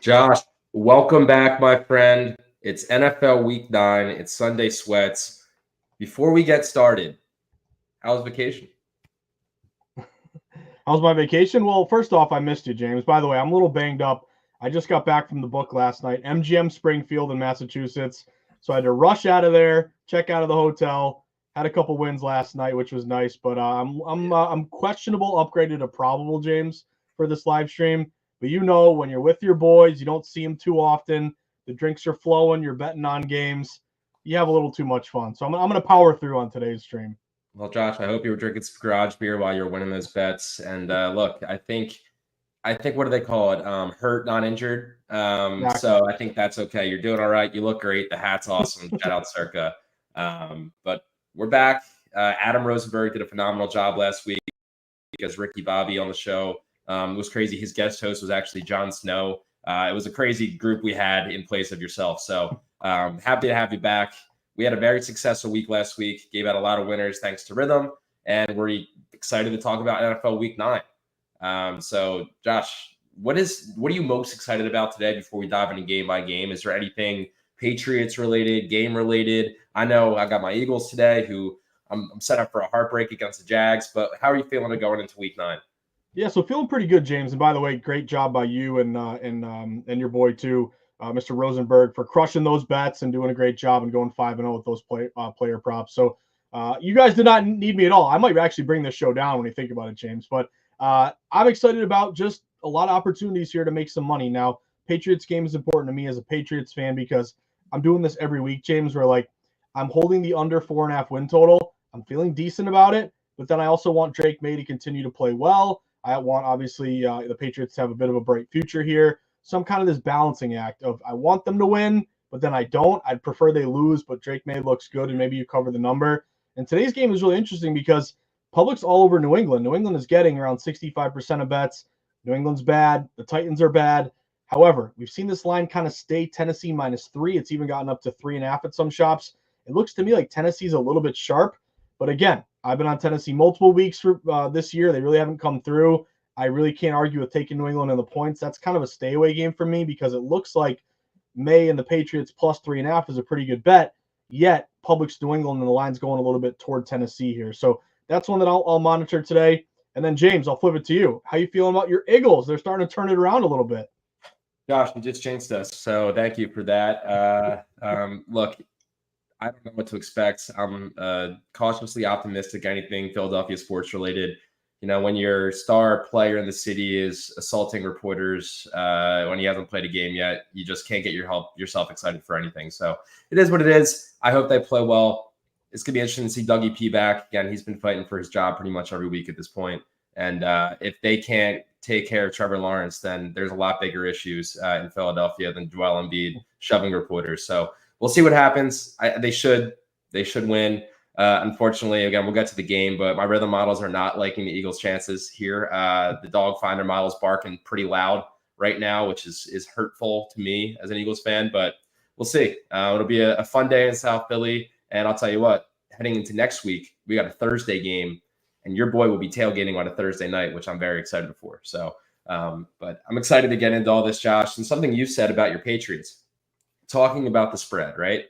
Josh, welcome back, my friend. It's NFL Week 9. It's Sunday Sweats. Before we get started, how's vacation? How's my vacation? Well, first off, I missed you, James. By the way, I'm a little banged up. I just got back from the book last night, MGM Springfield in Massachusetts. So I had to rush out of there, check out of the hotel. Had a couple wins last night, which was nice. But I'm questionable, upgraded to probable, James, for this live stream. But when you're with your boys, you don't see them too often. The drinks are flowing. You're betting on games. You have a little too much fun. So I'm going to power through on today's stream. Well, Josh, I hope you were drinking some garage beer while you were winning those bets. And look, I think what do they call it? Hurt, not injured. Exactly. So I think that's okay. You're doing all right. You look great. The hat's awesome. Shout out Circa. But we're back. Adam Rosenberg did a phenomenal job last week as Ricky Bobby on the show. It was crazy. His guest host was actually Jon Snow. It was a crazy group we had in place of yourself. So happy to have you back. We had a very successful week last week. Gave out a lot of winners thanks to Rithmm. And we're excited to talk about NFL Week 9. So, Josh, what are you most excited about today before we dive into game by game? Is there anything Patriots related, game related? I know I got my Eagles today, who I'm set up for a heartbreak against the Jags. But how are you feeling going into Week 9? Yeah, so feeling pretty good, James. And by the way, great job by you and your boy too, Mr. Rosenberg, for crushing those bets and doing a great job and going 5-0 with those player props. So you guys did not need me at all. I might actually bring this show down when you think about it, James. But I'm excited about just a lot of opportunities here to make some money. Now, Patriots game is important to me as a Patriots fan because I'm doing this every week, James, where I'm holding the under 4.5 win total. I'm feeling decent about it, but then I also want Drake May to continue to play well. I want, obviously, the Patriots to have a bit of a bright future here. Some kind of this balancing act of I want them to win, but then I don't. I'd prefer they lose, but Drake May looks good, and maybe you cover the number. And today's game is really interesting because public's all over New England. New England is getting around 65% of bets. New England's bad. The Titans are bad. However, we've seen this line kind of stay Tennessee -3. It's even gotten up to 3.5 at some shops. It looks to me like Tennessee's a little bit sharp. But again, I've been on Tennessee multiple weeks for this year. They really haven't come through. I really can't argue with taking New England in the points. That's kind of a stay away game for me because it looks like May and the Patriots plus 3.5 is a pretty good bet. Yet public's New England and the line's going a little bit toward Tennessee here. So that's one that I'll monitor today. And then James, I'll flip it to you. How you feeling about your Eagles? They're starting to turn it around a little bit. Josh, you just changed us, so thank you for that. Look, I don't know what to expect. I'm cautiously optimistic. Anything Philadelphia sports related. When your star player in the city is assaulting reporters when he hasn't played a game yet, you just can't get yourself excited for anything. So it is what it is. I hope they play well. It's going to be interesting to see Dougie P back. Again, he's been fighting for his job pretty much every week at this point. And if they can't take care of Trevor Lawrence, then there's a lot bigger issues in Philadelphia than Joel Embiid shoving reporters. So we'll see what happens. They should win. Unfortunately, again, we'll get to the game, but my Rithmm models are not liking the Eagles' chances here. The dog finder model's barking pretty loud right now, which is hurtful to me as an Eagles fan, but we'll see. It'll be a fun day in South Philly, and I'll tell you what, heading into next week, we got a Thursday game, and your boy will be tailgating on a Thursday night, which I'm very excited for. So, but I'm excited to get into all this, Josh, and something you said about your Patriots, talking about the spread, right?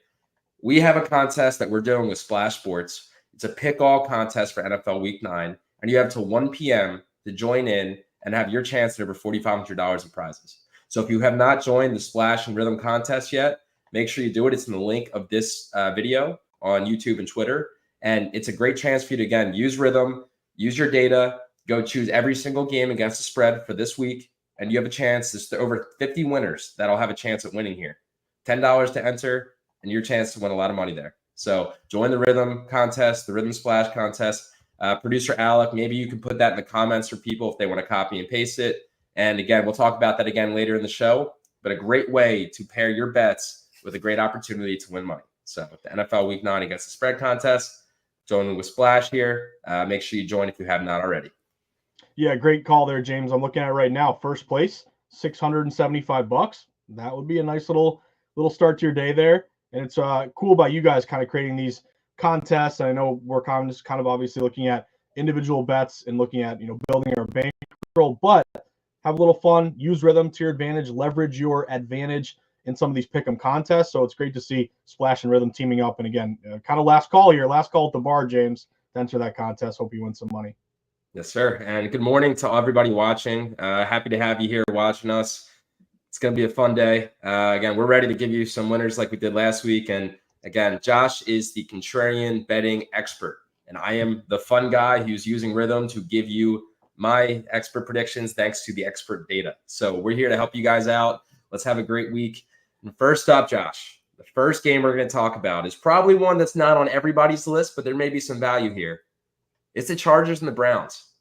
We have a contest that we're doing with Splash Sports. It's a pick-all contest for NFL Week 9, and you have till 1 p.m. to join in and have your chance at over $4,500 in prizes. So if you have not joined the Splash and Rithmm contest yet, make sure you do it. It's in the link of this video on YouTube and Twitter, and it's a great chance for you to, again, use Rithmm, use your data, go choose every single game against the spread for this week, and you have a chance. There's over 50 winners that'll have a chance at winning here. $10 to enter, and your chance to win a lot of money there. So join the Rithmm contest, the Rithmm Splash contest. Producer Alec, maybe you can put that in the comments for people if they want to copy and paste it. And again, we'll talk about that again later in the show, but a great way to pair your bets with a great opportunity to win money. So the NFL Week 9 against the spread contest, join with Splash here. Make sure you join if you have not already. Yeah, great call there, James. I'm looking at it right now. First place, $675. That would be a nice little start to your day there. And it's cool by you guys kind of creating these contests. I know we're kind of obviously looking at individual bets and looking at, building our bankroll, but have a little fun, use Rithmm to your advantage, leverage your advantage in some of these pick'em contests. So it's great to see Splash and Rithmm teaming up. And again, kind of last call here, last call at the bar, James, to enter that contest. Hope you win some money. Yes, sir. And good morning to everybody watching. Happy to have you here watching us. It's going to be a fun day. Again, we're ready to give you some winners like we did last week. And again, Josh is the contrarian betting expert, and I am the fun guy who's using Rithmm to give you my expert predictions thanks to the expert data. So we're here to help you guys out. Let's have a great week. And first up, Josh, the first game we're going to talk about is probably one that's not on everybody's list, but there may be some value here. It's the Chargers and the Browns.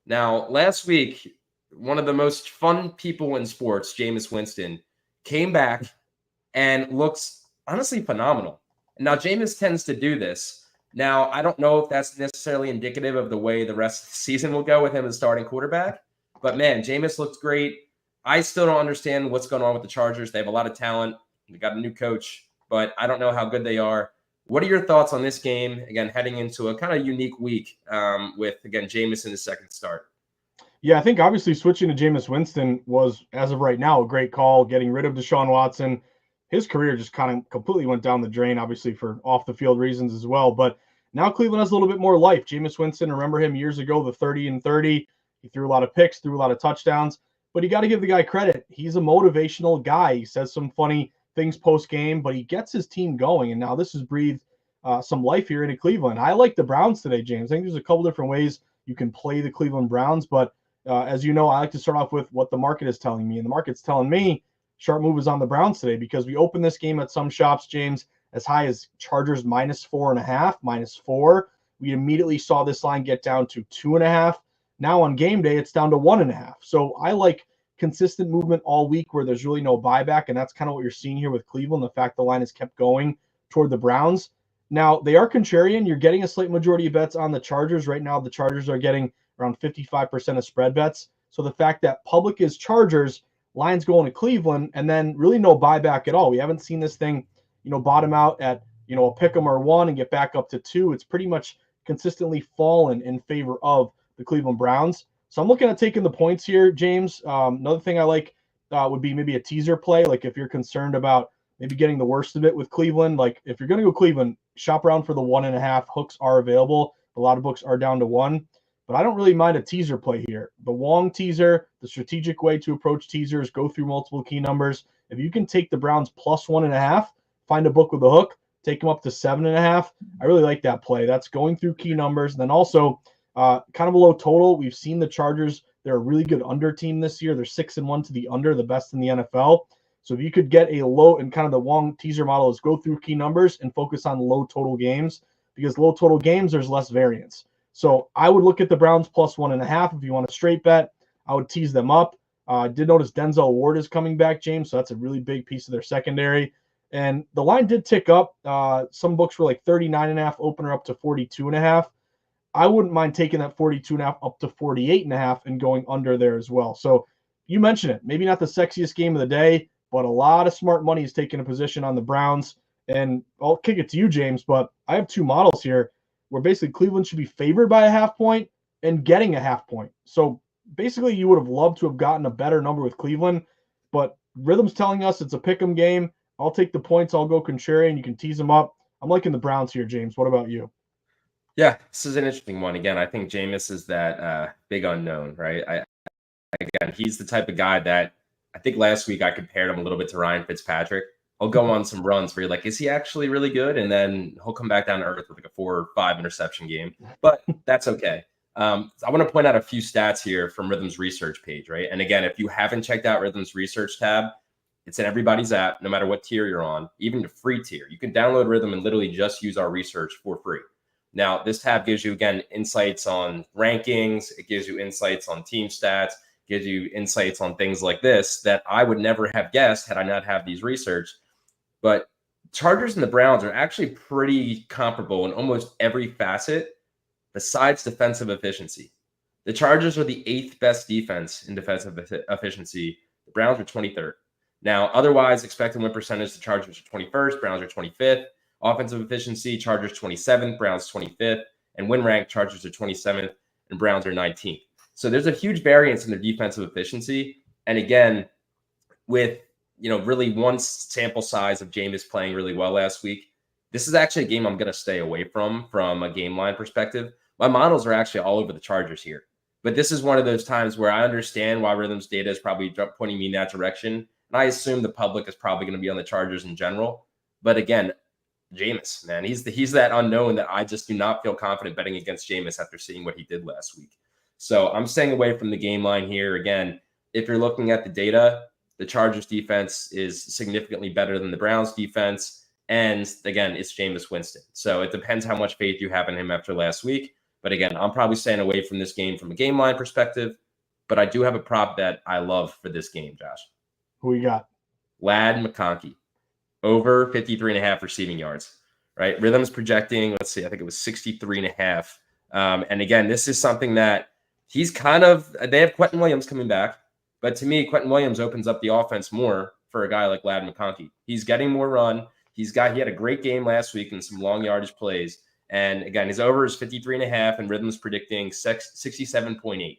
Now, last week, one of the most fun people in sports, Jameis Winston, came back and looks honestly phenomenal. Now, Jameis tends to do this. Now, I don't know if that's necessarily indicative of the way the rest of the season will go with him as starting quarterback. But, man, Jameis looks great. I still don't understand what's going on with the Chargers. They have a lot of talent. They got a new coach, but I don't know how good they are. What are your thoughts on this game, again, heading into a kind of unique week with, again, Jameis in his second start? Yeah, I think obviously switching to Jameis Winston was, as of right now, a great call. Getting rid of Deshaun Watson. His career just kind of completely went down the drain, obviously for off-the-field reasons as well. But now Cleveland has a little bit more life. Jameis Winston, remember him years ago, the 30-30. He threw a lot of picks, threw a lot of touchdowns. But you got to give the guy credit. He's a motivational guy. He says some funny things post-game, but he gets his team going. And now this has breathed some life here into Cleveland. I like the Browns today, James. I think there's a couple different ways you can play the Cleveland Browns. But as you know, I like to start off with what the market is telling me. And the market's telling me sharp move is on the Browns today because we opened this game at some shops, James, as high as Chargers -4.5, -4. We immediately saw this line get down to 2.5. Now on game day, it's down to 1.5. So I like consistent movement all week where there's really no buyback. And that's kind of what you're seeing here with Cleveland. The fact the line has kept going toward the Browns. Now, they are contrarian. You're getting a slight majority of bets on the Chargers. Right now, the Chargers are getting around 55% of spread bets. So the fact that public is Chargers, lines going to Cleveland, and then really no buyback at all. We haven't seen this thing, bottom out at, a pick 'em or 1 and get back up to 2. It's pretty much consistently fallen in favor of the Cleveland Browns. So I'm looking at taking the points here, James. Another thing I like would be maybe a teaser play. Like if you're concerned about maybe getting the worst of it with Cleveland, like if you're going to go Cleveland, shop around for the 1.5. Hooks are available. A lot of books are down to 1. But I don't really mind a teaser play here. The Wong teaser, the strategic way to approach teasers, go through multiple key numbers. If you can take the Browns plus 1.5, find a book with a hook, take them up to 7.5. I really like that play. That's going through key numbers. And then also kind of a low total. We've seen the Chargers. They're a really good under team this year. They're 6-1 to the under, the best in the NFL. So if you could get a low, and kind of the Wong teaser model is go through key numbers and focus on low total games, because low total games, there's less variance. So I would look at the Browns plus 1.5. If you want a straight bet, I would tease them up. I did notice Denzel Ward is coming back, James, so that's a really big piece of their secondary. And the line did tick up. Some books were like 39.5, opener up to 42.5. I wouldn't mind taking that 42.5 up to 48.5 and going under there as well. So you mentioned it. Maybe not the sexiest game of the day, but a lot of smart money is taking a position on the Browns. And I'll kick it to you, James, but I have two models here where basically Cleveland should be favored by a 0.5 point and getting a 0.5 point. So basically you would have loved to have gotten a better number with Cleveland, but Rhythm's telling us it's a pick 'em game. I'll take the points. I'll go contrarian. You can tease them up. I'm liking the Browns here, James. What about you? Yeah, this is an interesting one. Again, I think Jameis is that big unknown, right? Again, he's the type of guy that I think last week I compared him a little bit to Ryan Fitzpatrick. He'll go on some runs where you're like, is he actually really good? And then he'll come back down to earth with like a 4 or 5 interception game. But that's okay. I want to point out a few stats here from Rhythm's research page, right? And again, if you haven't checked out Rhythm's research tab, it's in everybody's app, no matter what tier you're on, even the free tier. You can download Rhythm and literally just use our research for free. Now, this tab gives you, again, insights on rankings. It gives you insights on team stats, gives you insights on things like this that I would never have guessed had I not had these research. But Chargers and the Browns are actually pretty comparable in almost every facet besides defensive efficiency. The Chargers are the 8th best defense in defensive efficiency. The Browns are 23rd. Now, otherwise, expected win percentage, the Chargers are 21st, Browns are 25th. Offensive efficiency, Chargers 27th, Browns 25th. And win rank, Chargers are 27th, and Browns are 19th. So there's a huge variance in their defensive efficiency. And again, with really one sample size of Jameis playing really well last week, this is actually a game I'm going to stay away from a game line perspective. My models are actually all over the Chargers here. But this is one of those times where I understand why Rhythm's data is probably pointing me in that direction. And I assume the public is probably going to be on the Chargers in general. But again, Jameis, man, he's that unknown that I just do not feel confident betting against Jameis after seeing what he did last week. So I'm staying away from the game line here. Again, if you're looking at the data, the Chargers defense is significantly better than the Browns defense. And again, it's Jameis Winston. So it depends how much faith you have in him after last week. But again, I'm probably staying away from this game from a game line perspective. But I do have a prop that I love for this game, Josh. Who you got? Ladd McConkey, over 53.5 receiving yards, right? Rhythm's projecting, let's see, I think it was 63.5. And again, this is something that he's they have Quentin Williams coming back. But to me, Quentin Williams opens up the offense more for a guy like Ladd McConkey. He's getting more run. He had a great game last week in some long yardage plays. And again, his over is 53.5 and Rhythm's predicting 67.8.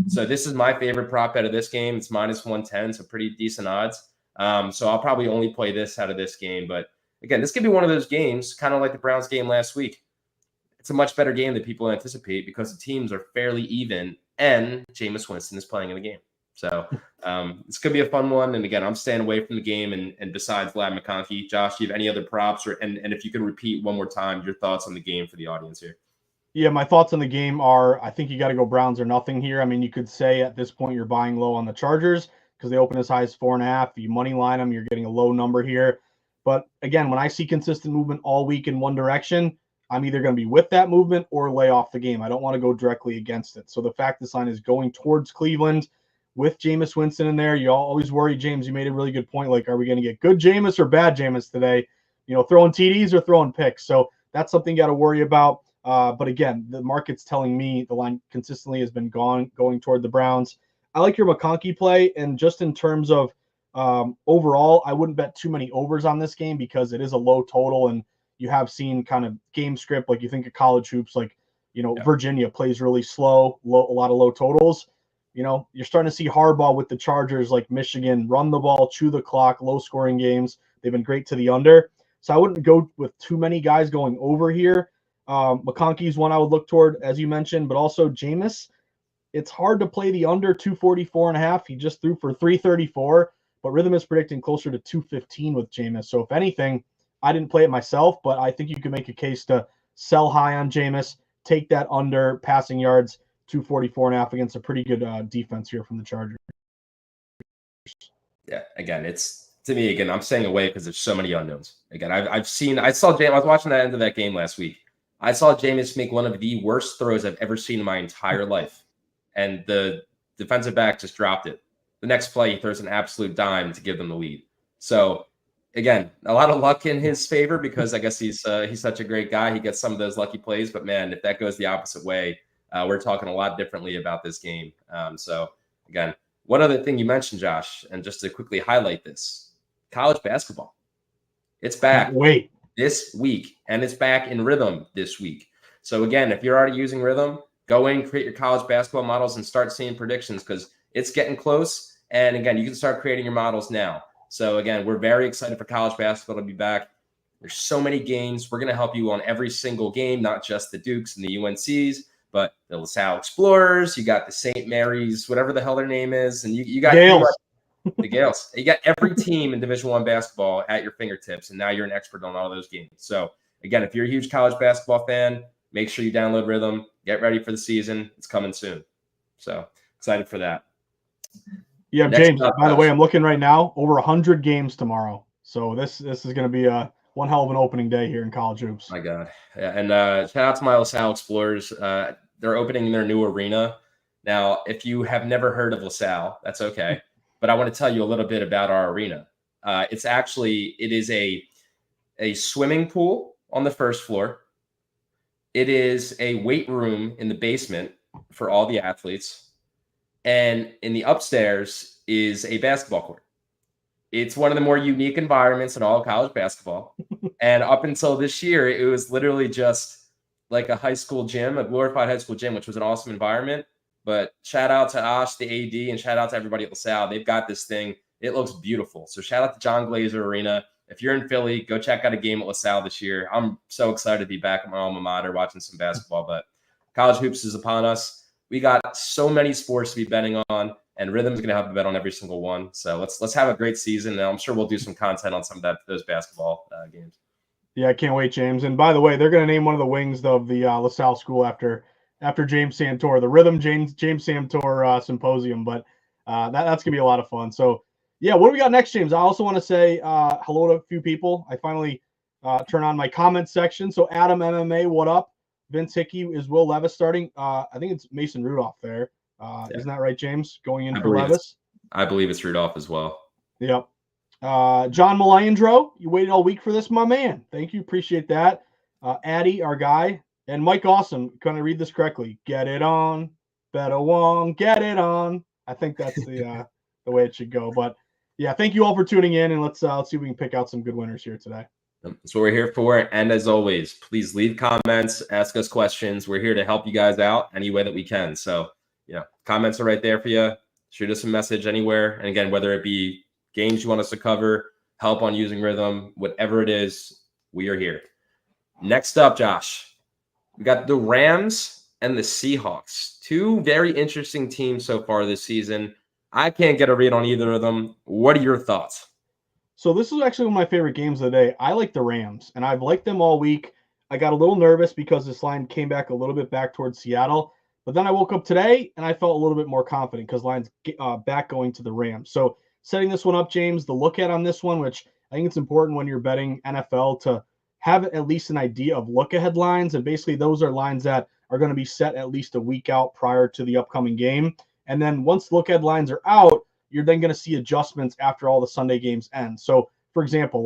So this is my favorite prop out of this game. It's minus 110, so pretty decent odds. So I'll probably only play this out of this game. But again, this could be one of those games, kind of like the Browns game last week. It's a much better game than people anticipate because the teams are fairly even and Jameis Winston is playing in the game. So it's going to be a fun one. And again, I'm staying away from the game. And besides Ladd McConkey, Josh, do you have any other props? And if you can repeat one more time your thoughts on the game for the audience here. Yeah, my thoughts on the game are I think you got to go Browns or nothing here. I mean, you could say at this point you're buying low on the Chargers because they open as high as 4.5. You money line them, you're getting a low number here. But again, when I see consistent movement all week in one direction, I'm either going to be with that movement or lay off the game. I don't want to go directly against it. So the fact this line is going towards Cleveland with Jameis Winston in there, you always worry, James, you made a really good point. Like, are we going to get good Jameis or bad Jameis today? Throwing TDs or throwing picks. So that's something you got to worry about. But again, the market's telling me the line consistently has been going toward the Browns. I like your McConkey play. And just in terms of overall, I wouldn't bet too many overs on this game because it is a low total. And you have seen kind of game script, like you think of college hoops, like, Virginia plays really slow, a lot of low totals. You're starting to see Harbaugh with the Chargers, like Michigan, run the ball, chew the clock, low-scoring games. They've been great to the under. So I wouldn't go with too many guys going over here. McConkey's one I would look toward, as you mentioned, but also Jameis. It's hard to play the under 244.5. He just threw for 334, but Rhythm is predicting closer to 215 with Jameis. So if anything, I didn't play it myself, but I think you can make a case to sell high on Jameis, take that under passing yards, 244.5 against a pretty good defense here from the Chargers. Yeah, again, I'm staying away because there's so many unknowns. Again, I saw Jameis. I was watching that end of that game last week. I saw Jameis make one of the worst throws I've ever seen in my entire life. And the defensive back just dropped it. The next play, he throws an absolute dime to give them the lead. So again, a lot of luck in his favor because I guess he's such a great guy. He gets some of those lucky plays, but man, if that goes the opposite way, we're talking a lot differently about this game. So again, one other thing you mentioned, Josh, and just to quickly highlight this, college basketball. It's back this week, and it's back in Rhythm this week. So again, if you're already using Rhythm, go in, create your college basketball models, and start seeing predictions because it's getting close. And again, you can start creating your models now. So again, we're very excited for college basketball to be back. There's so many games. We're going to help you on every single game, not just the Dukes and the UNCs, but the LaSalle Explorers. You got the St. Mary's, whatever the hell their name is, and you got the Gales. You got every team in Division I basketball at your fingertips, and now you're an expert on all those games. So again, if you're a huge college basketball fan, make sure you download Rhythm. Get ready for the season. It's coming soon. So excited for that. Yeah, James, by the way, I'm looking right now, over 100 games tomorrow. So this is going to be one hell of an opening day here in college hoops. My God. Yeah, and shout out to my LaSalle Explorers. They're opening their new arena. Now, if you have never heard of LaSalle, that's okay. But I want to tell you a little bit about our arena. It is a swimming pool on the first floor. It is a weight room in the basement for all the athletes. And in the upstairs is a basketball court. It's one of the more unique environments in all of college basketball. And up until this year, it was literally just like a high school gym, a glorified high school gym, which was an awesome environment. But shout out to Ash, the AD, and shout out to everybody at LaSalle. They've got this thing. It looks beautiful. So shout out to John Glazer Arena. If you're in Philly, go check out a game at LaSalle this year. I'm so excited to be back at my alma mater watching some basketball. But college hoops is upon us. We got so many sports to be betting on, and Rithmm's going to have a bet on every single one. So let's have a great season, and I'm sure we'll do some content on some of those basketball games. Yeah, I can't wait, James. And by the way, they're going to name one of the wings of the LaSalle school after James Santore, the Rithmm James Santore Symposium. But that's going to be a lot of fun. So, yeah, what do we got next, James? I also want to say hello to a few people. I finally turn on my comment section. So, Adam MMA, what up? Vince Hickey, is Will Levis starting? I think it's Mason Rudolph there. Yeah. Isn't that right, James? Going in for Levis? I believe it's Rudolph as well. Yep. John Malayandro, you waited all week for this, my man. Thank you. Appreciate that. Addy, our guy. And Mike Awesome, can I read this correctly? Get it on. Beto Wong, get it on. I think that's the way it should go. But yeah, thank you all for tuning in, and let's see if we can pick out some good winners here today. That's what we're here for. And as always, please leave comments, ask us questions. We're here to help you guys out any way that we can. So, comments are right there for you. Shoot us a message anywhere. And again, whether it be games you want us to cover, help on using Rithmm, whatever it is, we are here. Next up, Josh, we got the Rams and the Seahawks. Two very interesting teams so far this season. I can't get a read on either of them. What are your thoughts? So this is actually one of my favorite games of the day. I like the Rams, and I've liked them all week. I got a little nervous because this line came back a little bit back towards Seattle. But then I woke up today, and I felt a little bit more confident because line's back going to the Rams. So setting this one up, James, the look at on this one, which I think it's important when you're betting NFL to have at least an idea of look-ahead lines. And basically those are lines that are going to be set at least a week out prior to the upcoming game. And then once look-ahead lines are out, you're then going to see adjustments after all the Sunday games end. So, for example,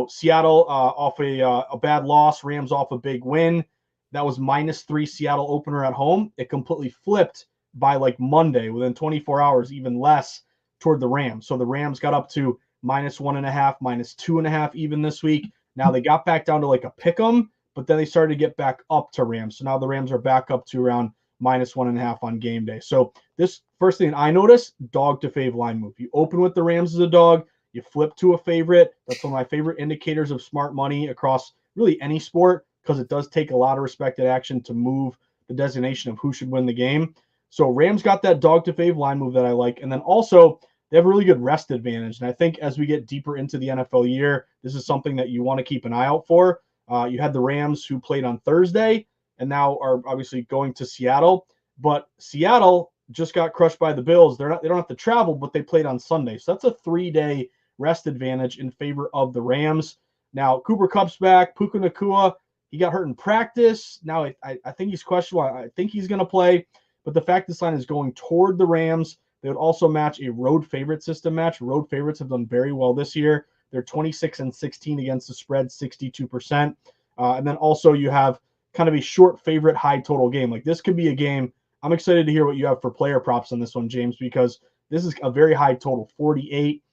Seattle off a bad loss, Rams off a big win. That was -3 Seattle opener at home. It completely flipped by Monday, within 24 hours, even less toward the Rams. So the Rams got up to -1.5, -2.5 even this week. Now they got back down to a pick 'em, but then they started to get back up to Rams. So now the Rams are back up to around -1.5 on game day. So this first thing I noticed, dog to fave line move. You open with the Rams as a dog, you flip to a favorite. That's one of my favorite indicators of smart money across really any sport, because it does take a lot of respected action to move the designation of who should win the game. So Rams got that dog to fave line move that I like. And then also they have a really good rest advantage. And I think as we get deeper into the NFL year, this is something that you want to keep an eye out for. You had the Rams who played on Thursday and now are obviously going to Seattle. But Seattle just got crushed by the Bills. They don't have to travel, but they played on Sunday. So that's a 3-day rest advantage in favor of the Rams. Now, Cooper Kupp's back. Puka Nacua, he got hurt in practice. Now, I think he's questionable. I think he's going to play. But the fact this line is going toward the Rams, they would also match a road favorite system match. Road favorites have done very well this year. They're 26-16 against the spread, 62%. And then also you have kind of a short favorite high total game. This could be a game. I'm excited to hear what you have for player props on this one, James, because this is a very high total, 48.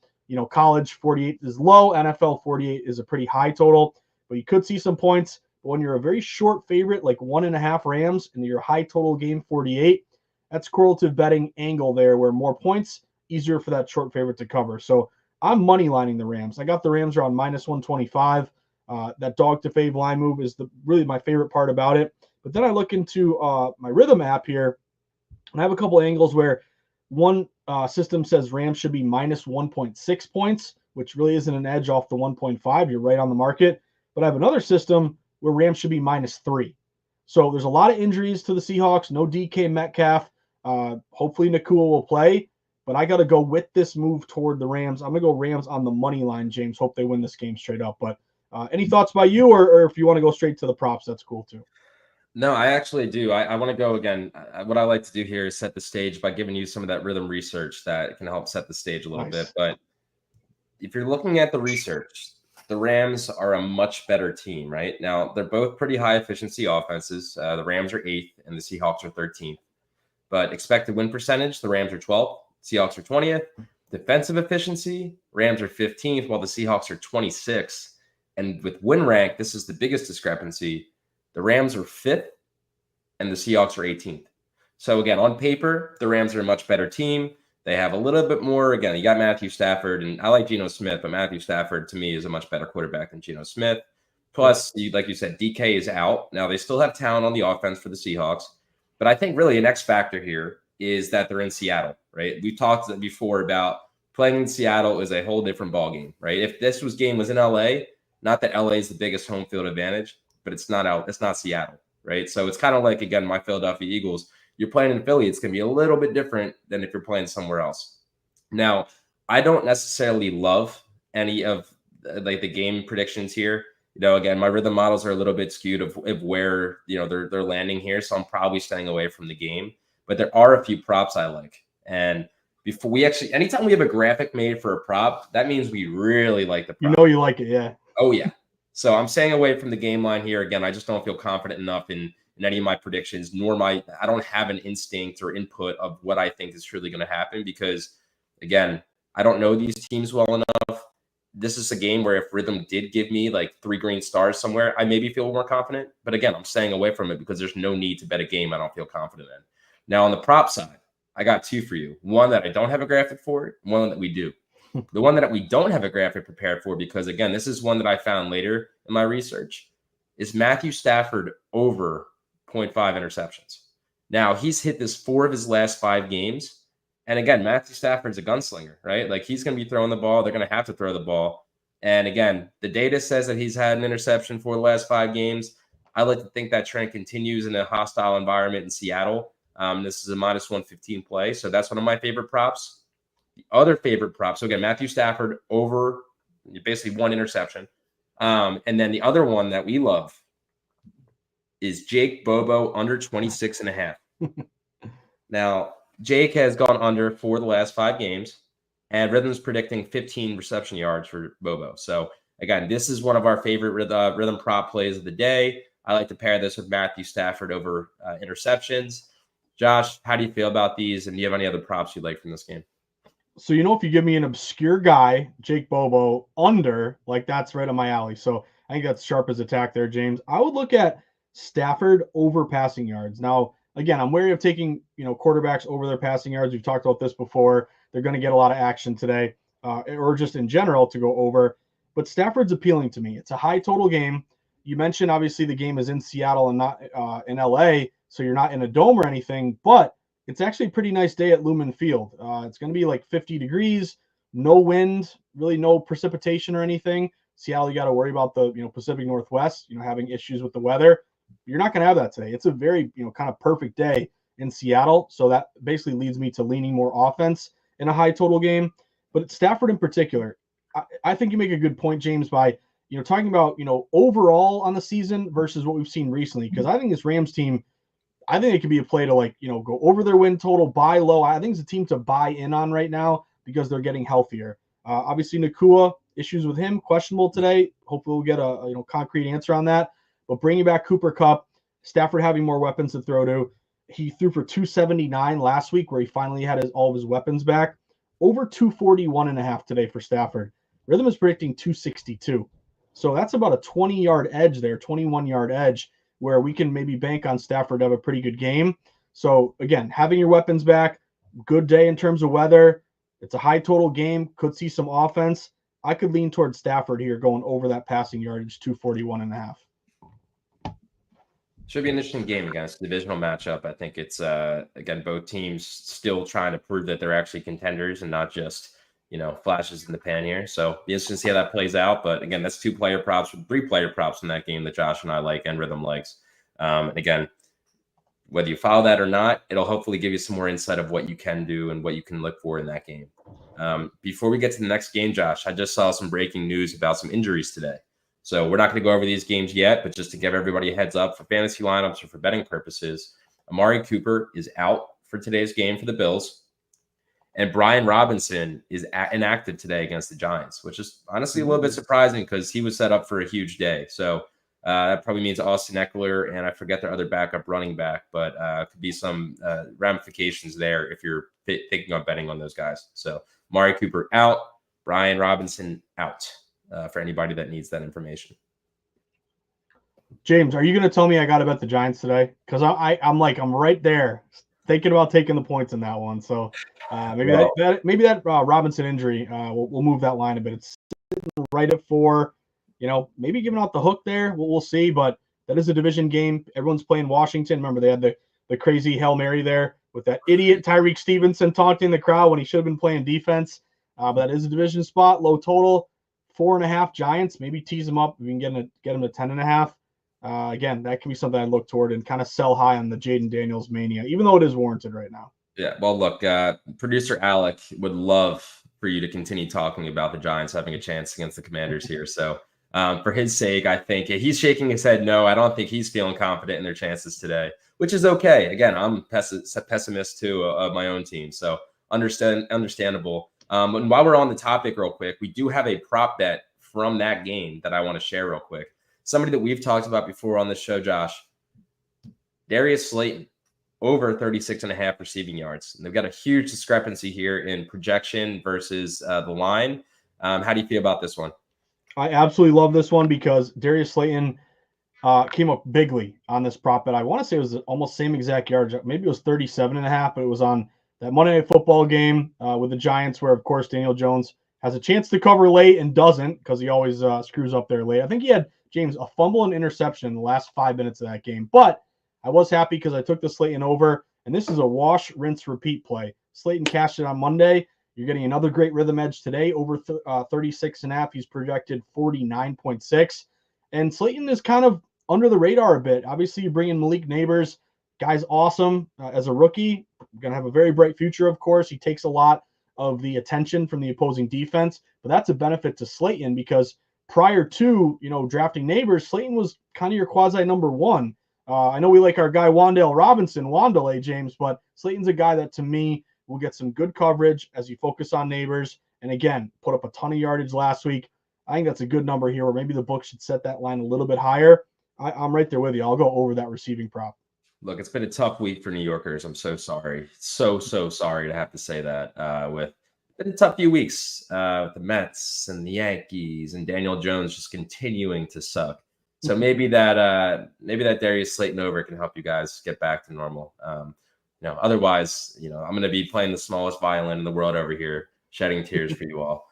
College 48 is low. NFL 48 is a pretty high total, but you could see some points. But when you're a very short favorite, 1.5 Rams, and your high total game 48, that's correlative betting angle there, where more points, easier for that short favorite to cover. So I'm money lining the Rams. I got the Rams around -125. That dog to fave line move is really my favorite part about it. But then I look into my Rithmm app here, and I have a couple angles where one system says Rams should be -1.6 points, which really isn't an edge off the 1.5. You're right on the market. But I have another system where Rams should be -3. So there's a lot of injuries to the Seahawks. No DK Metcalf. Hopefully Nacua will play. But I got to go with this move toward the Rams. I'm going to go Rams on the money line, James. Hope they win this game straight up. But any thoughts by you, or if you want to go straight to the props, that's cool too. No, I actually do. I want to go again. What I like to do here is set the stage by giving you some of that Rithmm research that can help set the stage a little bit. But if you're looking at the research, the Rams are a much better team, right? Now, they're both pretty high efficiency offenses. The Rams are 8th and the Seahawks are 13th. But expected win percentage, the Rams are 12th, Seahawks are 20th. Defensive efficiency, Rams are 15th, while the Seahawks are 26th. And with win rank, this is the biggest discrepancy. The Rams are 5th and the Seahawks are 18th. So again, on paper, the Rams are a much better team. They have a little bit more. Again, you got Matthew Stafford, and I like Geno Smith, but Matthew Stafford to me is a much better quarterback than Geno Smith. Plus, like you said, DK is out. Now they still have talent on the offense for the Seahawks, but I think really an X factor here is that they're in Seattle, right? We talked before about playing in Seattle is a whole different ballgame, right? If this game was in LA, not that LA is the biggest home field advantage, but it's not Seattle, right? So it's kind of like, again, my Philadelphia Eagles. You're playing in Philly, it's going to be a little bit different than if you're playing somewhere else. Now, I don't necessarily love any of like the game predictions here. Again, my Rithmm models are a little bit skewed of where they're landing here, so I'm probably staying away from the game. But there are a few props I like, and before we actually, anytime we have a graphic made for a prop, that means we really like the prop. You like it, yeah. Oh yeah. So I'm staying away from the game line here. Again, I just don't feel confident enough in any of my predictions, I don't have an instinct or input of what I think is truly going to happen because, again, I don't know these teams well enough. This is a game where if Rithmm did give me like 3 green stars somewhere, I maybe feel more confident. But again, I'm staying away from it because there's no need to bet a game I don't feel confident in. Now, on the prop side, I got 2 for you. One that I don't have a graphic for, one that we do. The one that we don't have a graphic prepared for, because again, this is one that I found later in my research, is Matthew Stafford over 0.5 interceptions. Now, he's hit this 4 of his last 5 games. And again, Matthew Stafford's a gunslinger, right? Like he's going to be throwing the ball. They're going to have to throw the ball. And again, the data says that he's had an interception for the last 5 games. I like to think that trend continues in a hostile environment in Seattle. This is a minus 115 play. So that's one of my favorite props. The other favorite prop, so again, Matthew Stafford over basically 1 interception. And then the other one that we love is Jake Bobo under 26.5. Now, Jake has gone under for the last 5 games, and Rhythm's predicting 15 reception yards for Bobo. So again, this is one of our favorite Rhythm prop plays of the day. I like to pair this with Matthew Stafford over interceptions. Josh, how do you feel about these? And do you have any other props you'd like from this game? So, if you give me an obscure guy, Jake Bobo, under, like that's right on my alley. So I think that's sharp as attack there, James. I would look at Stafford over passing yards. Now, again, I'm wary of taking, quarterbacks over their passing yards. We've talked about this before. They're going to get a lot of action today, or just in general to go over. But Stafford's appealing to me. It's a high total game. You mentioned, obviously, the game is in Seattle and not in LA, so you're not in a dome or anything, but it's actually a pretty nice day at Lumen Field. It's going to be like 50 degrees, no wind, really no precipitation or anything. Seattle, you got to worry about the Pacific Northwest, having issues with the weather. You're not going to have that today. It's a very kind of perfect day in Seattle. So that basically leads me to leaning more offense in a high total game. But Stafford in particular, I think you make a good point, James, by talking about overall on the season versus what we've seen recently. Because I think this Rams team, I think it could be a play to go over their win total, buy low. I think it's a team to buy in on right now because they're getting healthier. Obviously, Nakua, issues with him, questionable today. Hopefully we'll get a concrete answer on that. But bringing back Cooper Kupp, Stafford having more weapons to throw to. He threw for 279 last week where he finally had all of his weapons back. Over 241.5 today for Stafford. Rhythm is predicting 262. So that's about a 20-yard edge there, 21-yard edge, where we can maybe bank on Stafford to have a pretty good game. So, again, having your weapons back, good day in terms of weather. It's a high total game, could see some offense. I could lean towards Stafford here going over that passing yardage, 241.5. Should be an interesting game against a divisional matchup. I think it's, again, both teams still trying to prove that they're actually contenders and not just, flashes in the pan here. So be interesting to see how that plays out. But again, that's 2-player props with 3-player props in that game that Josh and I like and Rhythm likes. And again, whether you follow that or not, it'll hopefully give you some more insight of what you can do and what you can look for in that game. Before we get to the next game, Josh, I just saw some breaking news about some injuries today. So we're not going to go over these games yet, but just to give everybody a heads up for fantasy lineups or for betting purposes, Amari Cooper is out for today's game for the Bills. And Brian Robinson is inactive today against the Giants, which is honestly a little bit surprising because he was set up for a huge day. So that probably means Austin Eckler, and I forget their other backup running back, but could be some ramifications there if you're thinking of betting on those guys. So Amari Cooper out, Brian Robinson out. For anybody that needs that information. James, are you going to tell me I got to bet the Giants today? Because I'm right there. thinking about taking the points in that one. So maybe Well, that Robinson injury will move that line a bit. It's right at 4. Maybe giving out the hook there. We'll see, but that is a division game. Everyone's playing Washington. Remember, they had the crazy Hail Mary there with that idiot Tyreek Stevenson taunting the crowd when he should have been playing defense. But that is a division spot, low total, 4.5 Giants. Maybe tease them up. We can get them to 10.5. Again, that can be something I look toward and kind of sell high on the Jaden Daniels mania, even though it is warranted right now. yeah. Well, look, producer Alec would love for you to continue talking about the Giants having a chance against the Commanders here. So for his sake, I think he's shaking his head no. I don't think he's feeling confident in their chances today, which is okay. Again, I'm pessimist too of my own team, so understandable. And while we're on the topic real quick, we do have a prop bet from that game that I want to share real quick. Somebody that we've talked about before on this show, Josh, Darius Slayton, over 36.5 receiving yards. And they've got a huge discrepancy here in projection versus the line. How do you feel about this one? I absolutely love this one because Darius Slayton came up bigly on this prop bet. I want to say it was almost same exact yards. Maybe it was 37.5, but it was on that Monday Night Football game with the Giants where, of course, Daniel Jones has a chance to cover late and doesn't because he always screws up there late. I think he had, James, a fumble and interception in the last 5 minutes of that game. But I was happy because I took the Slayton over, and this is a wash, rinse, repeat play. Slayton cashed it on Monday. You're getting another great rhythm edge today, over 36.5. He's projected 49.6. And Slayton is kind of under the radar a bit. Obviously, you bring in Malik Neighbors. Guy's awesome as a rookie. Going to have a very bright future, of course. He takes a lot of the attention from the opposing defense, but that's a benefit to Slayton because prior to, drafting Neighbors, Slayton was kind of your quasi number one. I know we like our guy Wan'Dale Robinson, Wandale, James, but Slayton's a guy that to me will get some good coverage as you focus on Neighbors. And again, put up a ton of yardage last week. I think that's a good number here, or maybe the book should set that line a little bit higher. I'm right there with you. I'll go over that receiving prop. Look, it's been a tough week for New Yorkers. I'm so sorry. So sorry to have to say that. With been a tough few weeks with the Mets and the Yankees and Daniel Jones just continuing to suck. So maybe that Darius Slayton over can help you guys get back to normal. Otherwise, I'm going to be playing the smallest violin in the world over here, shedding tears for you all.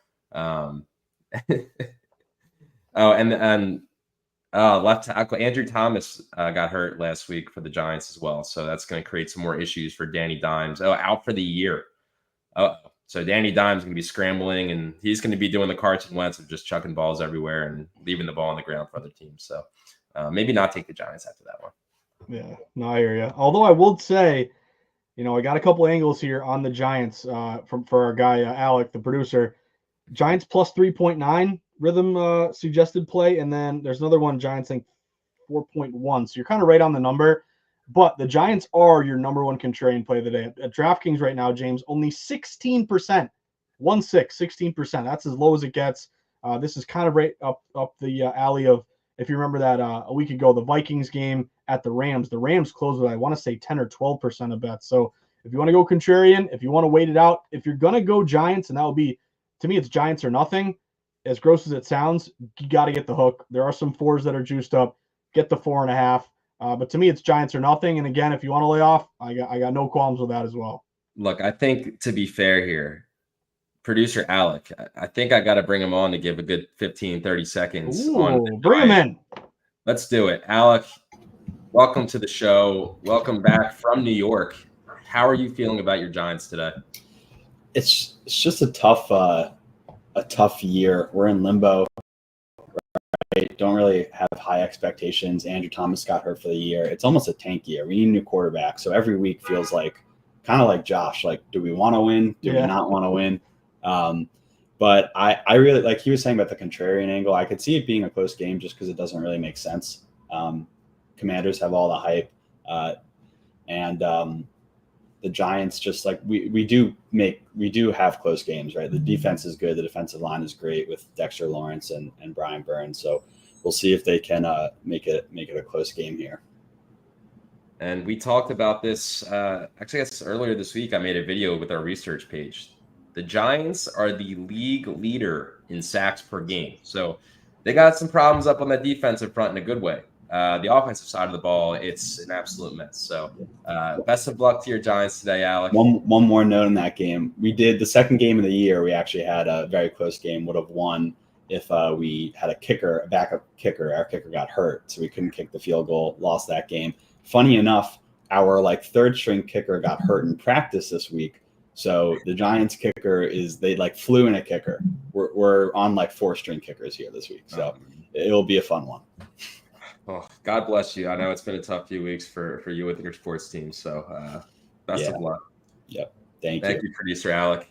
Left tackle Andrew Thomas got hurt last week for the Giants as well, so that's going to create some more issues for Danny Dimes. Out for the year. So Danny Dimes going to be scrambling, and he's going to be doing the Carson Wentz of just chucking balls everywhere and leaving the ball on the ground for other teams. So maybe not take the Giants after that one. Yeah, no, I hear you. Although I will say, I got a couple angles here on the Giants for our guy Alec, the producer. Giants plus 3.9 Rithmm suggested play, and then there's another one, Giants think 4.1. So you're kind of right on the number. But the Giants are your number one contrarian play of the day. At DraftKings right now, James, only 16%. 16%. That's as low as it gets. This is kind of right up the alley of, if you remember that a week ago, the Vikings game at the Rams. The Rams closed with, I want to say, 10 or 12% of bets. So if you want to go contrarian, if you want to wait it out, if you're going to go Giants, and that will be, to me, it's Giants or nothing. As gross as it sounds, you got to get the hook. There are some 4s that are juiced up. Get the 4.5. But to me, it's Giants or nothing. And again, if you want to lay off, I got no qualms with that as well. Look, I think to be fair here, producer Alec, I think I got to bring him on to give a good 15, 30 seconds. Bring him in. Let's do it. Alec, welcome to the show. Welcome back from New York. How are you feeling about your Giants today? It's just a tough year. We're in limbo. Don't really have high expectations. Andrew Thomas got hurt for the year. It's almost a tank year. We need a new quarterback. So every week feels like kind of like Josh. Like, do we want to win? Do we not want to win? But I really, like he was saying about the contrarian angle, I could see it being a close game just because it doesn't really make sense. Commanders have all the hype. And the Giants, just like we do have close games, right? The defense is good. The defensive line is great with Dexter Lawrence and Brian Burns. So we'll see if they can make it a close game here. And we talked about this, actually, I guess earlier this week, I made a video with our research page. The Giants are the league leader in sacks per game. So they got some problems up on that defensive front in a good way. The offensive side of the ball, it's an absolute mess. So best of luck to your Giants today, Alec. One more note in that game. We did the second game of the year. We actually had a very close game. Would have won if we had a backup kicker. Our kicker got hurt, so we couldn't kick the field goal. Lost that game. Funny enough, our third string kicker got hurt in practice this week. So the Giants kicker they flew in a kicker. We're on 4-string kickers here this week. So it'll be a fun one. Oh, God bless you. I know it's been a tough few weeks for you with your sports team. So best of luck. Yep. Thank you, producer Alec.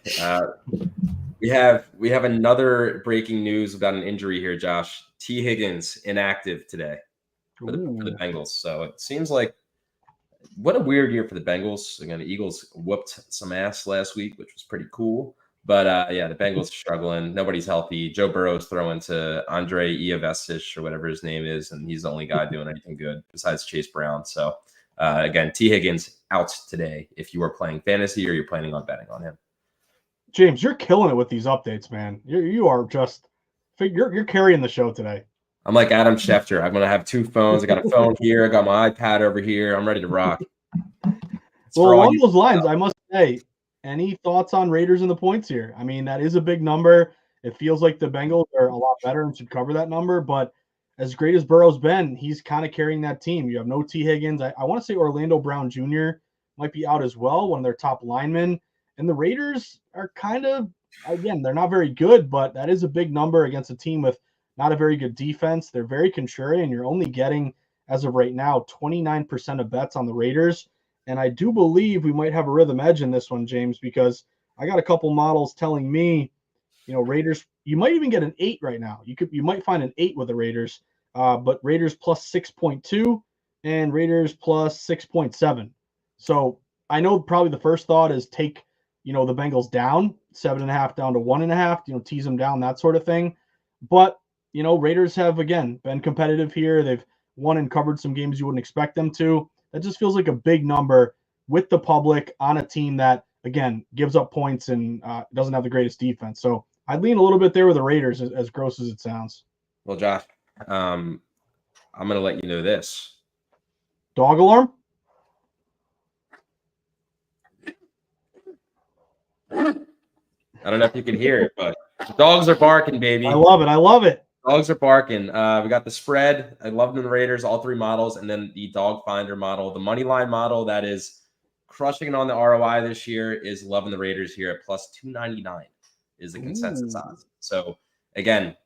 We have another breaking news about an injury here, Josh. T. Higgins inactive today for the Bengals. So it seems like what a weird year for the Bengals. Again, the Eagles whooped some ass last week, which was pretty cool. But the Bengals are struggling. Nobody's healthy. Joe Burrow's throwing to Andre Iavesic or whatever his name is, and he's the only guy doing anything good besides Chase Brown. So again, T. Higgins out today. If you are playing fantasy or you're planning on betting on him. James, you're killing it with these updates, man. You are just you're carrying the show today. I'm like Adam Schefter. I'm gonna have 2 phones. I got a phone here. I got my iPad over here. I'm ready to rock. Well, along those lines, I must say, any thoughts on Raiders and the points here? I mean, that is a big number. It feels like the Bengals are a lot better and should cover that number. But as great as Burrow's been, he's kind of carrying that team. You have no T. Higgins. I want to say Orlando Brown Jr. might be out as well, one of their top linemen. And the Raiders are kind of, again, they're not very good, but that is a big number against a team with not a very good defense. They're very contrarian. You're only getting, as of right now, 29% of bets on the Raiders. And I do believe we might have a rhythm edge in this one, James, because I got a couple models telling me, Raiders, you might even get an 8 right now. You might find an 8 with the Raiders, but Raiders plus 6.2 and Raiders plus 6.7. So I know probably the first thought is take, the Bengals down 7.5 down to 1.5, tease them down, that sort of thing. But, Raiders have, again, been competitive here. They've won and covered some games you wouldn't expect them to. That just feels like a big number with the public on a team that, again, gives up points and doesn't have the greatest defense. So I'd lean a little bit there with the Raiders, as gross as it sounds. Well, Josh, I'm going to let you know this. Dog alarm? I don't know if you can hear it, but the dogs are barking, baby. I love it. Dogs are barking. We got the spread. I love the Raiders, all 3 models, and then the dog finder model. The money line model that is crushing it on the ROI this year is loving the Raiders here at plus 299 is the consensus odds. So again,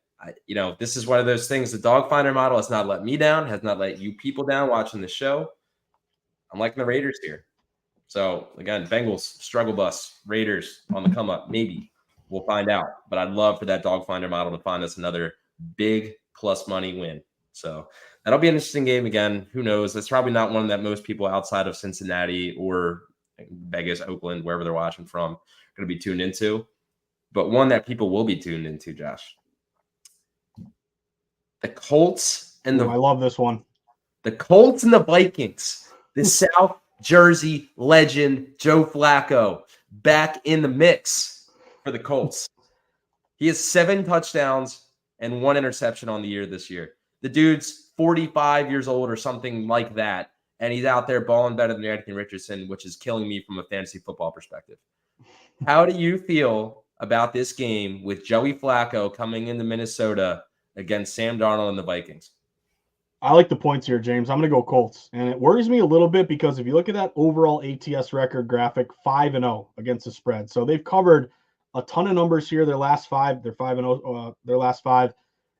this is one of those things. The dog finder model has not let me down, has not let you people down watching the show. I'm liking the Raiders here. So again, Bengals struggle bus, Raiders on the come up. Maybe we'll find out. But I'd love for that dog finder model to find us another big plus money win. So that'll be an interesting game again. Who knows? That's probably not one that most people outside of Cincinnati or Vegas, Oakland, wherever they're watching from, are going to be tuned into. But one that people will be tuned into, Josh. The Colts and I love this one. The Colts and the Vikings. The South Jersey legend Joe Flacco back in the mix for the Colts. He has 7 touchdowns and 1 interception on the year this year. The dude's 45 years old or something like that, and he's out there balling better than Anthony Richardson, which is killing me from a fantasy football perspective. How do you feel about this game with Joey Flacco coming into Minnesota against Sam Darnold and the Vikings? I like the points here, James. I'm going to go Colts. And it worries me a little bit because if you look at that overall ATS record graphic, 5-0 against the spread. So they've covered a ton of numbers here. Their last 5, they're 5-0, their last 5.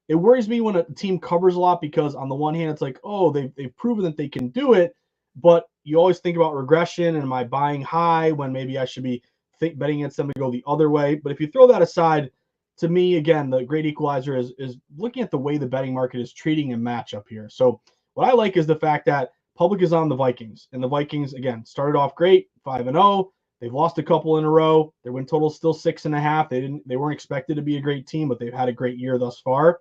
It worries me when a team covers a lot because on the one hand, it's like, oh, they've proven that they can do it. But you always think about regression and am I buying high when maybe I should be betting against them to go the other way. But if you throw that aside, to me, again, the great equalizer is looking at the way the betting market is treating a matchup here. So what I like is the fact that public is on the Vikings. And the Vikings, again, started off great, 5-0. They've lost a couple in a row. Their win total is still 6.5. They weren't expected to be a great team, but they've had a great year thus far.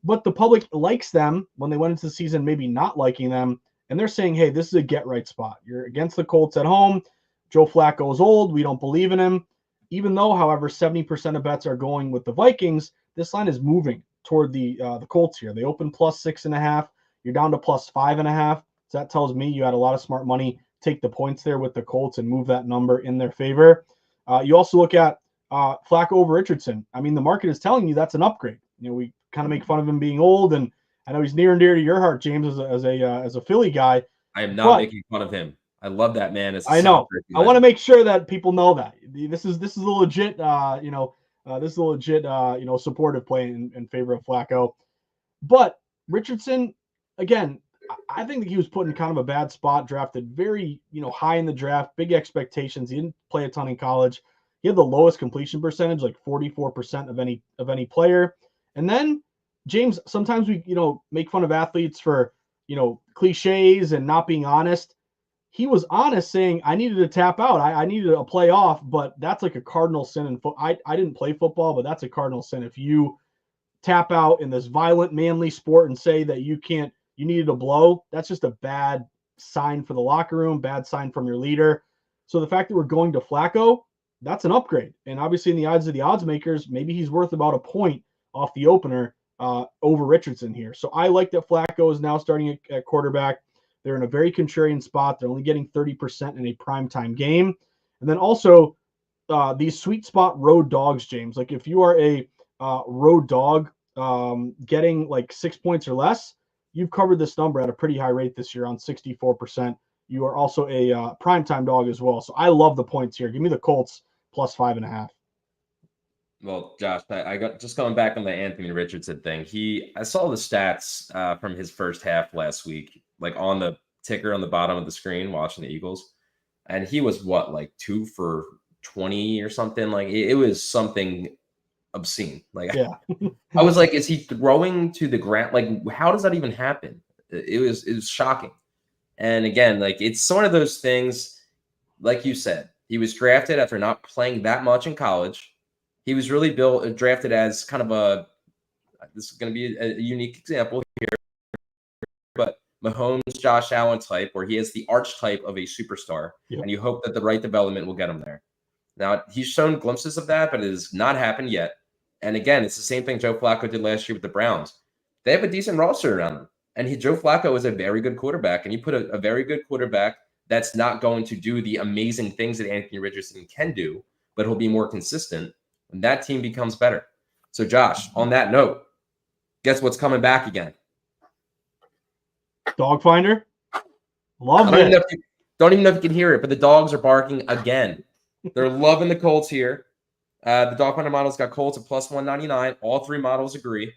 But the public likes them when they went into the season maybe not liking them. And they're saying, hey, this is a get-right spot. You're against the Colts at home. Joe Flacco is old. We don't believe in him. Even though, however, 70% of bets are going with the Vikings, this line is moving toward the Colts here. They open plus 6.5. You're down to plus 5.5. So that tells me you had a lot of smart money. Take the points there with the Colts and move that number in their favor. You also look at Flacco over Richardson. I mean, the market is telling you that's an upgrade. We kind of make fun of him being old, and I know he's near and dear to your heart, James, as a Philly guy. I am not making fun of him. I love that man. I know. I want to make sure that people know that this is a legit, this is a legit, supportive play in favor of Flacco. But Richardson, again, I think that he was put in kind of a bad spot, drafted very, high in the draft, big expectations. He didn't play a ton in college. He had the lowest completion percentage, like 44% of any player. And then, James, sometimes we, make fun of athletes for, cliches and not being honest. He was honest, saying, I needed to tap out. I needed a play off, but that's like a cardinal sin in football. I didn't play football, but that's a cardinal sin. If you tap out in this violent, manly sport and say that you needed a blow, that's just a bad sign for the locker room, bad sign from your leader. So the fact that we're going to Flacco, that's an upgrade. And obviously in the eyes of the odds makers, maybe he's worth about a point off the opener over Richardson here. So I like that Flacco is now starting at quarterback. They're in a very contrarian spot. They're only getting 30% in a primetime game. And then also these sweet spot road dogs, James. Like if you are a road dog getting like 6 points or less, you've covered this number at a pretty high rate this year on 64%. You are also a primetime dog as well. So I love the points here. Give me the Colts plus 5.5. Well, Josh, I got just going back on the Anthony Richardson thing. I saw the stats from his first half last week, like on the ticker on the bottom of the screen watching the Eagles. And he was like 2 for 20 or something. Like it was something obscene. Like, yeah. I was like, is he throwing to the ground? Like, how does that even happen? It was shocking. And again, like it's one of those things, like you said, he was drafted after not playing that much in college. He was really drafted as kind of this is going to be a unique example here, but Mahomes, Josh Allen type, where he has the archetype of a superstar, and you hope that the right development will get him there. Now, he's shown glimpses of that, but it has not happened yet. And again, it's the same thing Joe Flacco did last year with the Browns. They have a decent roster around them. And Joe Flacco is a very good quarterback. And you put a very good quarterback that's not going to do the amazing things that Anthony Richardson can do, but he'll be more consistent. And that team becomes better. So, Josh, on that note, guess what's coming back again? Dog Finder? Love it. Don't even know if you can hear it, but the dogs are barking again. They're loving the Colts here. The Dog Finder model's got Colts at plus 199. All three models agree.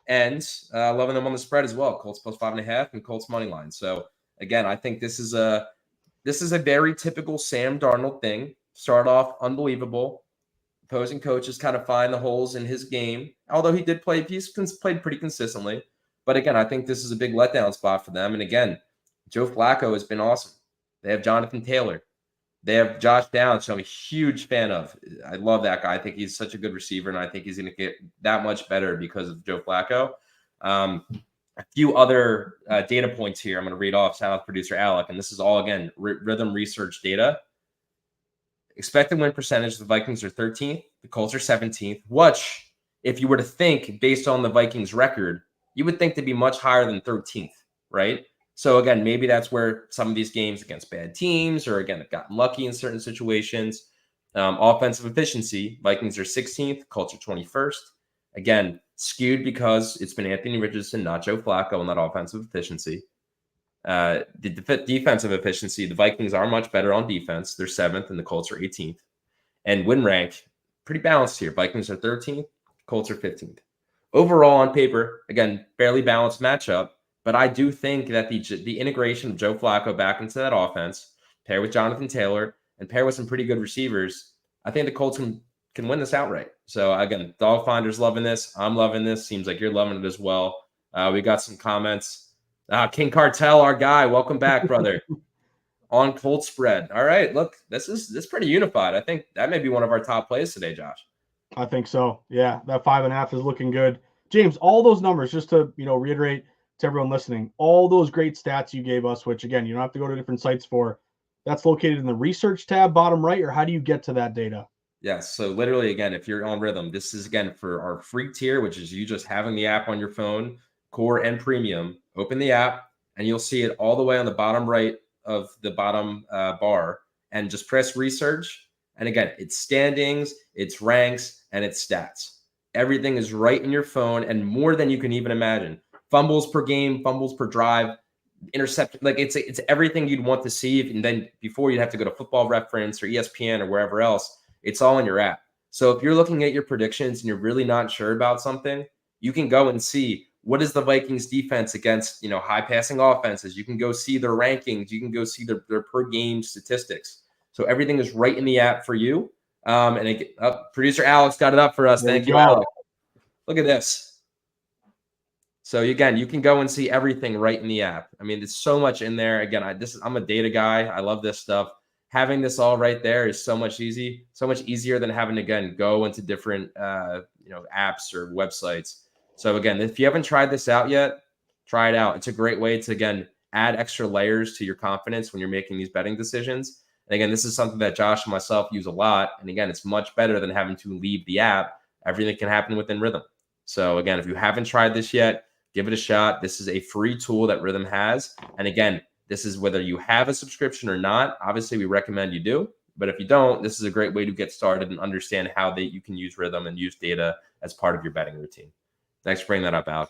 And loving them on the spread as well. Colts plus 5.5 and Colts money line. So, again, I think this is a very typical Sam Darnold thing. Start off unbelievable. Opposing coaches kind of find the holes in his game, although he's played pretty consistently. But again, I think this is a big letdown spot for them. And again, Joe Flacco has been awesome. They have Jonathan Taylor. They have Josh Downs, who I'm a huge fan of. I love that guy. I think he's such a good receiver, and I think he's going to get that much better because of Joe Flacco. A few other data points here I'm going to read off. Shout out to producer Alec, and this is all, again, Rithmm research data. Expected win percentage, the Vikings are 13th. The Colts are 17th, which, if you were to think based on the Vikings record, you would think to be much higher than 13th, right? So, again, maybe that's where some of these games against bad teams or, again, have gotten lucky in certain situations. Offensive efficiency, Vikings are 16th, Colts are 21st. Again, skewed because it's been Anthony Richardson, not Joe Flacco, on that offensive efficiency. The defensive efficiency, the Vikings are much better on defense. They're 7th, and the Colts are 18th. And win rank, pretty balanced here. Vikings are 13th, Colts are 15th. Overall, on paper, again, fairly balanced matchup. But I do think that the integration of Joe Flacco back into that offense, pair with Jonathan Taylor, and pair with some pretty good receivers, I think the Colts can win this outright. So, again, Dog Finder's loving this. I'm loving this. Seems like you're loving it as well. We got some comments. King Cartel, our guy. Welcome back, brother. On Colts spread. All right, look, this is pretty unified. I think that may be one of our top plays today, Josh. I think so. Yeah, that 5.5 is looking good. James, all those numbers, just to reiterate to everyone listening, all those great stats you gave us, which again, you don't have to go to different sites for, that's located in the research tab, bottom right, or how do you get to that data? Yes. So literally, again, if you're on Rithmm, this is, again, for our free tier, which is you just having the app on your phone, core and premium. open the app, and you'll see it all the way on the bottom right of the bottom bar, and just press research. And again, it's standings, it's ranks, and it's stats. Everything is right in your phone, and more than you can even imagine. Fumbles per game, fumbles per drive, interception, like it's everything you'd want to see. And then before, you'd have to go to Football Reference or ESPN or wherever else. It's all in your app. So if you're looking at your predictions and you're really not sure about something, you can go and see what is the Vikings defense against, high passing offenses. You can go see their rankings. You can go see their per game statistics. So everything is right in the app for you. Producer Alex got it up for us. Thank you, Alex. Look at this. So again, you can go and see everything right in the app. I mean, there's so much in there. Again, I'm a data guy. I love this stuff. Having this all right there is so much easier than having to, again, go into different apps or websites. So again, if you haven't tried this out yet, try it out. It's a great way to, again, add extra layers to your confidence when you're making these betting decisions. And again, this is something that Josh and myself use a lot. And again, it's much better than having to leave the app. Everything can happen within Rithmm. So again, if you haven't tried this yet, give it a shot. This is a free tool that Rithmm has. And again, this is whether you have a subscription or not. Obviously, we recommend you do. But if you don't, this is a great way to get started and understand how you can use Rithmm and use data as part of your betting routine. Thanks for bringing that up, Alec.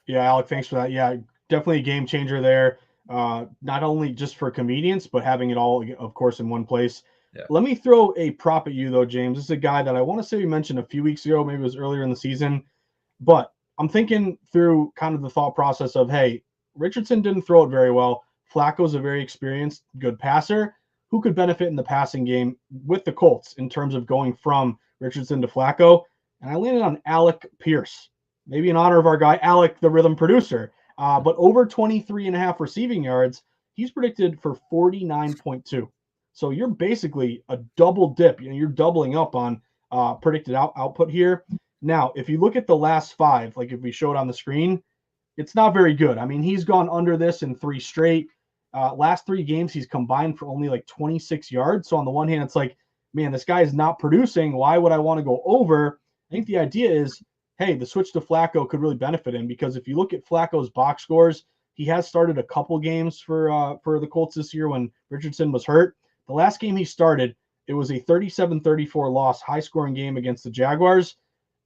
Yeah, Alec, thanks for that. Yeah, definitely a game changer there. Not only just for convenience, but having it all, of course, in one place. Yeah. Let me throw a prop at you, though, James. This is a guy that I want to say we mentioned a few weeks ago. Maybe it was earlier in the season. But I'm thinking through kind of the thought process of, hey, Richardson didn't throw it very well. Flacco's a very experienced, good passer. Who could benefit in the passing game with the Colts in terms of going from Richardson to Flacco? And I landed on Alec Pierce, maybe in honor of our guy, Alec, the Rithmm producer. But over 23.5 receiving yards, he's predicted for 49.2. So you're basically a double dip. You're doubling up on predicted output here. Now, if you look at the last 5, like if we show it on the screen, it's not very good. I mean, he's gone under this in 3 straight. Last 3 games, he's combined for only like 26 yards. So on the one hand, it's like, man, this guy is not producing. Why would I want to go over? I think the idea is, hey, the switch to Flacco could really benefit him, because if you look at Flacco's box scores, he has started a couple games for the Colts this year when Richardson was hurt. The last game he started, it was a 37-34 loss, high-scoring game against the Jaguars.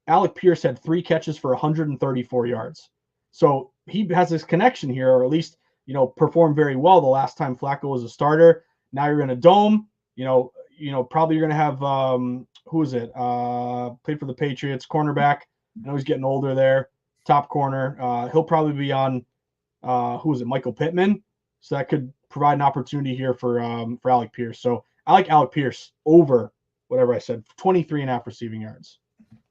Alec Pierce had 3 catches for 134 yards. So he has this connection here, or at least, performed very well the last time Flacco was a starter. Now you're in a dome. Probably you're going to have, who is it? Played for the Patriots, cornerback. I know he's getting older there. Top corner. He'll probably be on, who is it? Michael Pittman. So that could provide an opportunity here for Alec Pierce. So I like Alec Pierce over whatever I said, 23.5 receiving yards.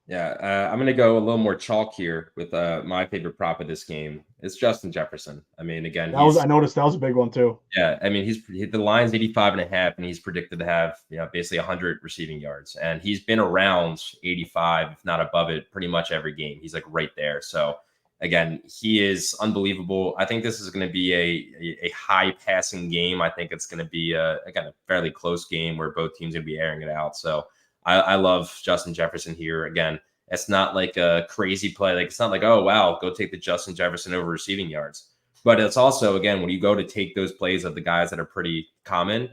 Yeah, I'm going to go a little more chalk here with my favorite prop of this game. It's Justin Jefferson. I mean, again, I noticed that was a big one too. Yeah, I mean, the line's 85.5, and he's predicted to have basically 100 receiving yards, and he's been around 85, if not above it, pretty much every game. He's like right there. So again, he is unbelievable. I think this is going to be a high passing game. I think it's going to be a fairly close game where both teams are going to be airing it out. So I love Justin Jefferson here. Again, it's not like a crazy play. Like, it's not like, oh, wow, go take the Justin Jefferson over receiving yards. But it's also, again, when you go to take those plays of the guys that are pretty common,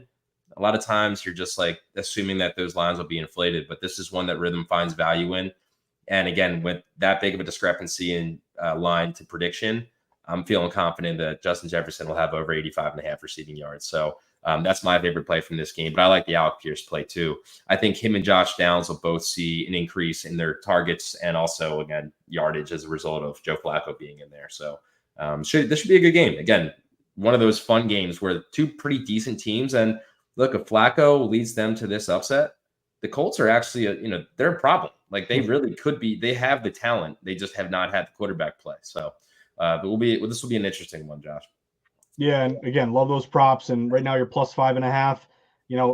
a lot of times you're just like assuming that those lines will be inflated. But this is one that Rithmm finds value in. And again, with that big of a discrepancy in line to prediction, I'm feeling confident that Justin Jefferson will have over 85.5 receiving yards. So that's my favorite play from this game. But I like the Alec Pierce play too. I think him and Josh Downs will both see an increase in their targets and also, again, yardage as a result of Joe Flacco being in there. So this should be a good game. Again, one of those fun games where 2 pretty decent teams. And look, if Flacco leads them to this upset, the Colts are actually, they're a problem. Like, they really could be. They have the talent. They just have not had the quarterback play. So but this will be an interesting one, Josh. Yeah, and again, love those props. And right now you're plus 5.5.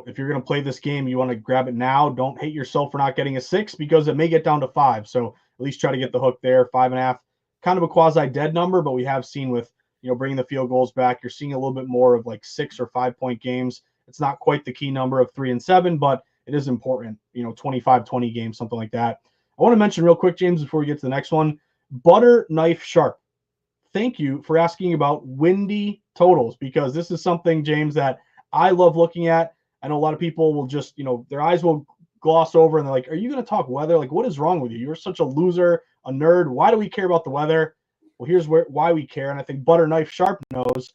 If you're going to play this game, you want to grab it now. Don't hate yourself for not getting a 6 because it may get down to 5. So at least try to get the hook there. 5.5, kind of a quasi dead number, but we have seen with bringing the field goals back, you're seeing a little bit more of like 6 or 5 point games. It's not quite the key number of 3 and 7, but it is important. 25-20 games, something like that. I want to mention real quick, James, before we get to the next one, Butter Knife Sharp. thank you for asking about windy totals, because this is something, James, that I love looking at. I know a lot of people will just, their eyes will gloss over and they're like, are you going to talk weather? Like, what is wrong with you? You're such a loser, a nerd. Why do we care about the weather? Well, here's why we care. And I think Butter Knife Sharp knows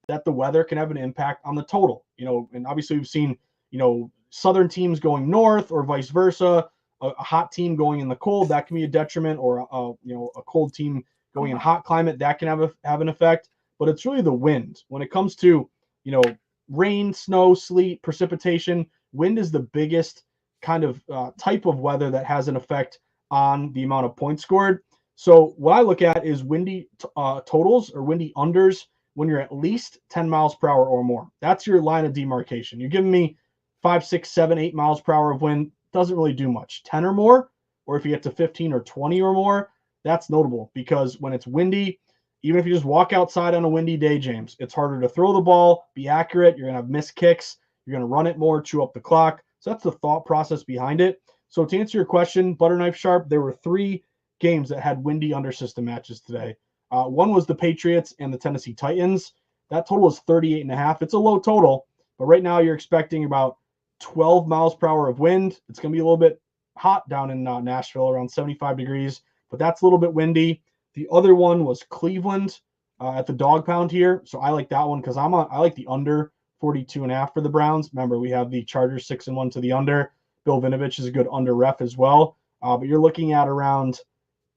that the weather can have an impact on the total, and obviously we've seen, southern teams going north or vice versa, a hot team going in the cold, that can be a detriment, or a cold team going in hot climate, that can have an effect. But it's really the wind. When it comes to, rain, snow, sleet, precipitation, wind is the biggest kind of type of weather that has an effect on the amount of points scored. So what I look at is windy totals or windy unders when you're at least 10 miles per hour or more. That's your line of demarcation. You're giving me 5, 6, 7, 8 miles per hour of wind, doesn't really do much. 10 or more, or if you get to 15 or 20 or more, that's notable, because when it's windy, even if you just walk outside on a windy day, James, it's harder to throw the ball, be accurate. You're going to have missed kicks. You're going to run it more, chew up the clock. So that's the thought process behind it. So to answer your question, Butter Knife Sharp, there were 3 games that had windy under system matches today. One was the Patriots and the Tennessee Titans. That total is 38.5. It's a low total, but right now you're expecting about 12 miles per hour of wind. It's going to be a little bit hot down in Nashville, around 75 degrees, but that's a little bit windy. The other one was Cleveland at the dog pound here. So I like that one because I like the under 42.5 for the Browns. Remember, we have the Chargers 6-1 to the under. Bill Vinovich is a good under ref as well. But you're looking at around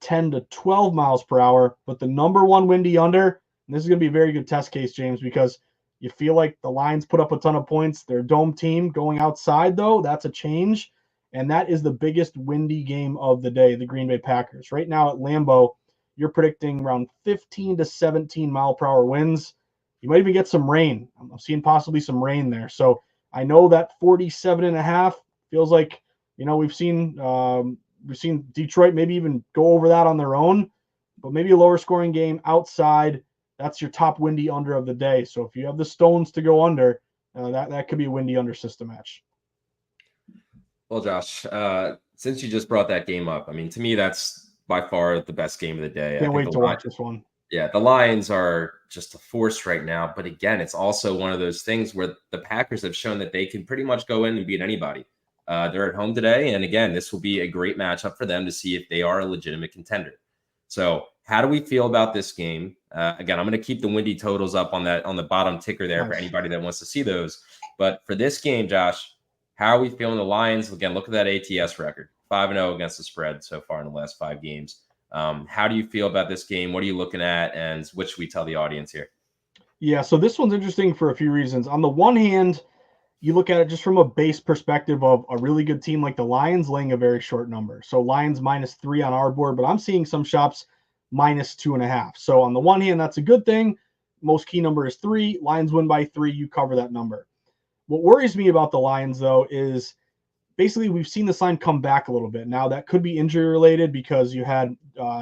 10 to 12 miles per hour. But the number one windy under, and this is going to be a very good test case, James, because you feel like the Lions put up a ton of points. They're a dome team. Going outside, though, that's a change. And that is the biggest windy game of the day, the Green Bay Packers. Right now at Lambeau, you're predicting around 15 to 17 mile per hour winds. You might even get some rain. I'm seeing possibly some rain there. So I know that 47.5 feels like, we've seen Detroit maybe even go over that on their own, but maybe a lower scoring game outside. That's your top windy under of the day. So if you have the stones to go under, that could be a windy under system match. Well, Josh, since you just brought that game up, I mean, to me, that's by far the best game of the day. Can't wait to watch this one. Yeah, the Lions are just a force right now. But again, it's also one of those things where the Packers have shown that they can pretty much go in and beat anybody. They're at home today. And again, this will be a great matchup for them to see if they are a legitimate contender. So how do we feel about this game? Again, I'm going to keep the windy totals up on the bottom ticker there for anybody that wants to see those. But for this game, Josh, how are we feeling the Lions? Again, look at that ATS record, 5-0 against the spread so far in the last 5 games. How do you feel about this game? What are you looking at? And what should we tell the audience here? Yeah, so this one's interesting for a few reasons. On the one hand, you look at it just from a base perspective of a really good team like the Lions laying a very short number. So Lions -3 on our board, but I'm seeing some shops -2.5. So on the one hand, that's a good thing. Most key number is 3. Lions win by 3. You cover that number. What worries me about the Lions, though, is basically we've seen this line come back a little bit. Now, that could be injury related because you had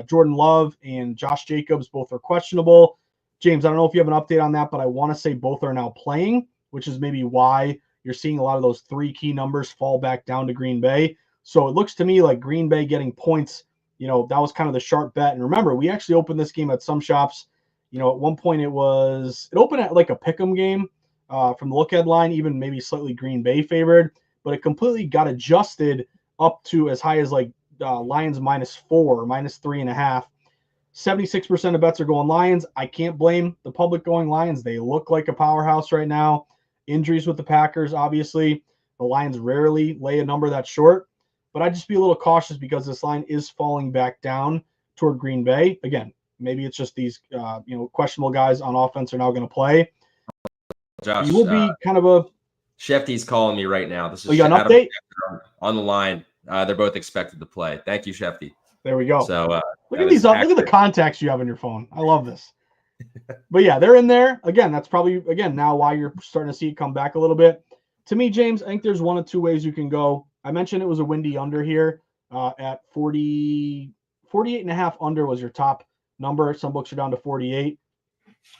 Jordan Love and Josh Jacobs, both are questionable. James, I don't know if you have an update on that, but I want to say both are now playing, which is maybe why you're seeing a lot of those 3 key numbers fall back down to Green Bay. So it looks to me like Green Bay getting points, that was kind of the sharp bet. And remember, we actually opened this game at some shops. At one point it opened at like a pick'em game from the look ahead line, even maybe slightly Green Bay favored, but it completely got adjusted up to as high as like Lions -4, -3.5. 76% of bets are going Lions. I can't blame the public going Lions. They look like a powerhouse right now. Injuries with the Packers, obviously. The Lions rarely lay a number that short, but I'd just be a little cautious because this line is falling back down toward Green Bay. Again, maybe it's just these questionable guys on offense are now going to play. Josh, you will be kind of a Shefty's calling me right now. This is you got an update on the line. They're both expected to play. Thank you, Shefty. There we go. So look at these. Look at the contacts you have on your phone. I love this. But yeah, they're in there. Again, that's probably now why you're starting to see it come back a little bit. To me, James, I think there's one of 2 ways you can go. I mentioned it was a windy under here at 48.5 under was your top number. Some books are down to 48.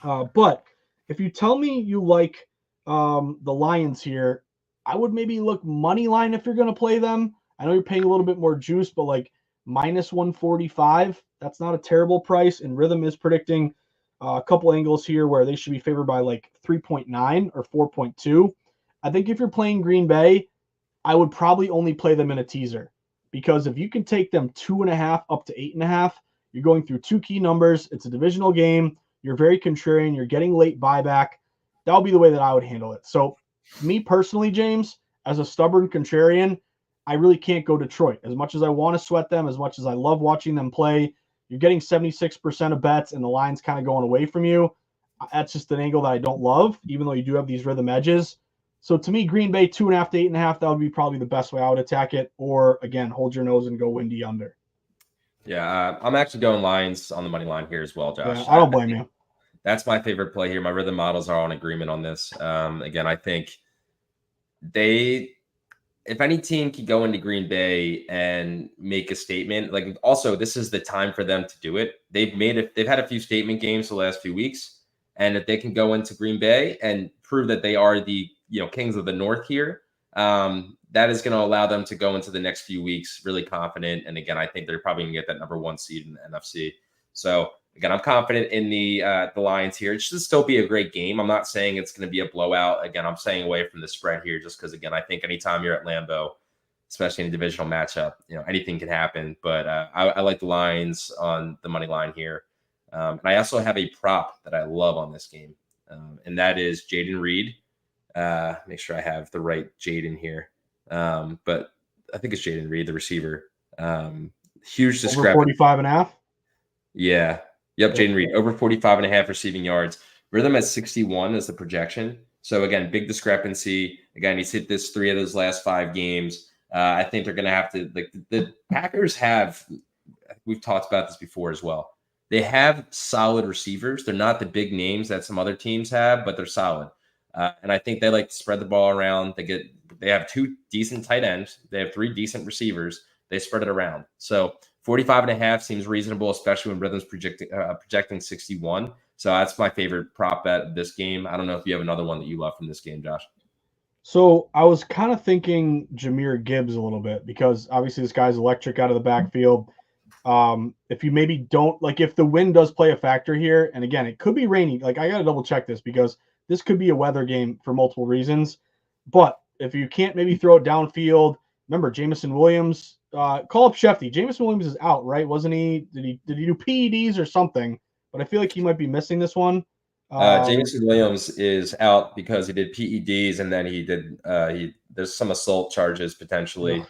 But if you tell me you like the Lions here, I would maybe look money line if you're going to play them. I know you're paying a little bit more juice, but like -145, that's not a terrible price. And Rithmm is predicting a couple angles here where they should be favored by like 3.9 or 4.2. I think if you're playing Green Bay, I would probably only play them in a teaser, because if you can take them 2.5 up to 8.5, you're going through two key numbers. It's a divisional game. You're very contrarian. You're getting late buyback. That would be the way that I would handle it. So me personally, James, as a stubborn contrarian, I really can't go Detroit. As much as I want to sweat them, as much as I love watching them play, you're getting 76% of bets and the line's kind of going away from you. That's just an angle that I don't love, even though you do have these rhythm edges. So to me, Green Bay 2.5 to 8.5, that would be probably the best way I would attack it. Or again, hold your nose and go windy under. Yeah, I'm actually going Lions on the money line here as well, Josh. Yeah, I don't blame you. That's my favorite play here. My rhythm models are all in agreement on this. Again, I think if any team can go into Green Bay and make a statement, like also this is the time for them to do it. They've had a few statement games the last few weeks, and if they can go into Green Bay and prove that they are the kings of the North here, that is going to allow them to go into the next few weeks really confident. And again, I think they're probably going to get that number 1 seed in the NFC. So again, I'm confident in the Lions here. It should still be a great game. I'm not saying it's going to be a blowout. Again, I'm staying away from the spread here just because, again, I think anytime you're at Lambeau, especially in a divisional matchup, anything can happen. But I like the Lions on the money line here. And I also have a prop that I love on this game, and that is Jaden Reed. Make sure I have the right Jaden here. But I think it's Jaden Reed, the receiver. Huge discrepancy. Over 45.5? Yeah. Yep, Jaden Reed, over 45.5 receiving yards. Rhythm at 61 is the projection. So, again, big discrepancy. Again, he's hit this 3 of those last 5 games. I think they're going to have to – like the Packers have – we've talked about this before as well. They have solid receivers. They're not the big names that some other teams have, but they're solid. And I think they like to spread the ball around. They have 2 decent tight ends. They have 3 decent receivers. They spread it around. So 45.5 seems reasonable, especially when Rhythm's projecting 61. So that's my favorite prop bet of this game. I don't know if you have another one that you love from this game, Josh. So I was kind of thinking Jahmyr Gibbs a little bit, because obviously this guy's electric out of the backfield. If you maybe don't, like, if the wind does play a factor here, and again, it could be rainy. Like, I got to double check this because this could be a weather game for multiple reasons. But if you can't maybe throw it downfield, remember Jameson Williams, call up Shefty. Jameson Williams is out, right? Wasn't he? Did he do PEDs or something? But I feel like he might be missing this one. Jameson Williams is out because he did PEDs, and then he did there's some assault charges potentially.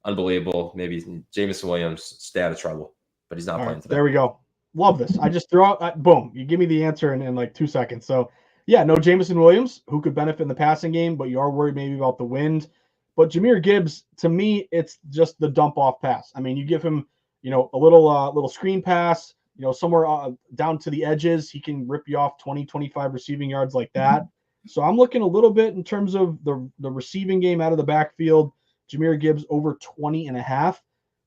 Unbelievable. Maybe Jameson Williams stay out of trouble, but he's not playing today. There we go. Love this. I just throw out boom. You give me the answer in like 2 seconds. So yeah, no Jameson Williams, who could benefit in the passing game, but you are worried maybe about the wind. But Jahmyr Gibbs, to me, it's just the dump off pass. I mean, you give him, a little screen pass, somewhere down to the edges, he can rip you off 20, 25 receiving yards like that. So I'm looking a little bit in terms of the receiving game out of the backfield. Jahmyr Gibbs over 20.5.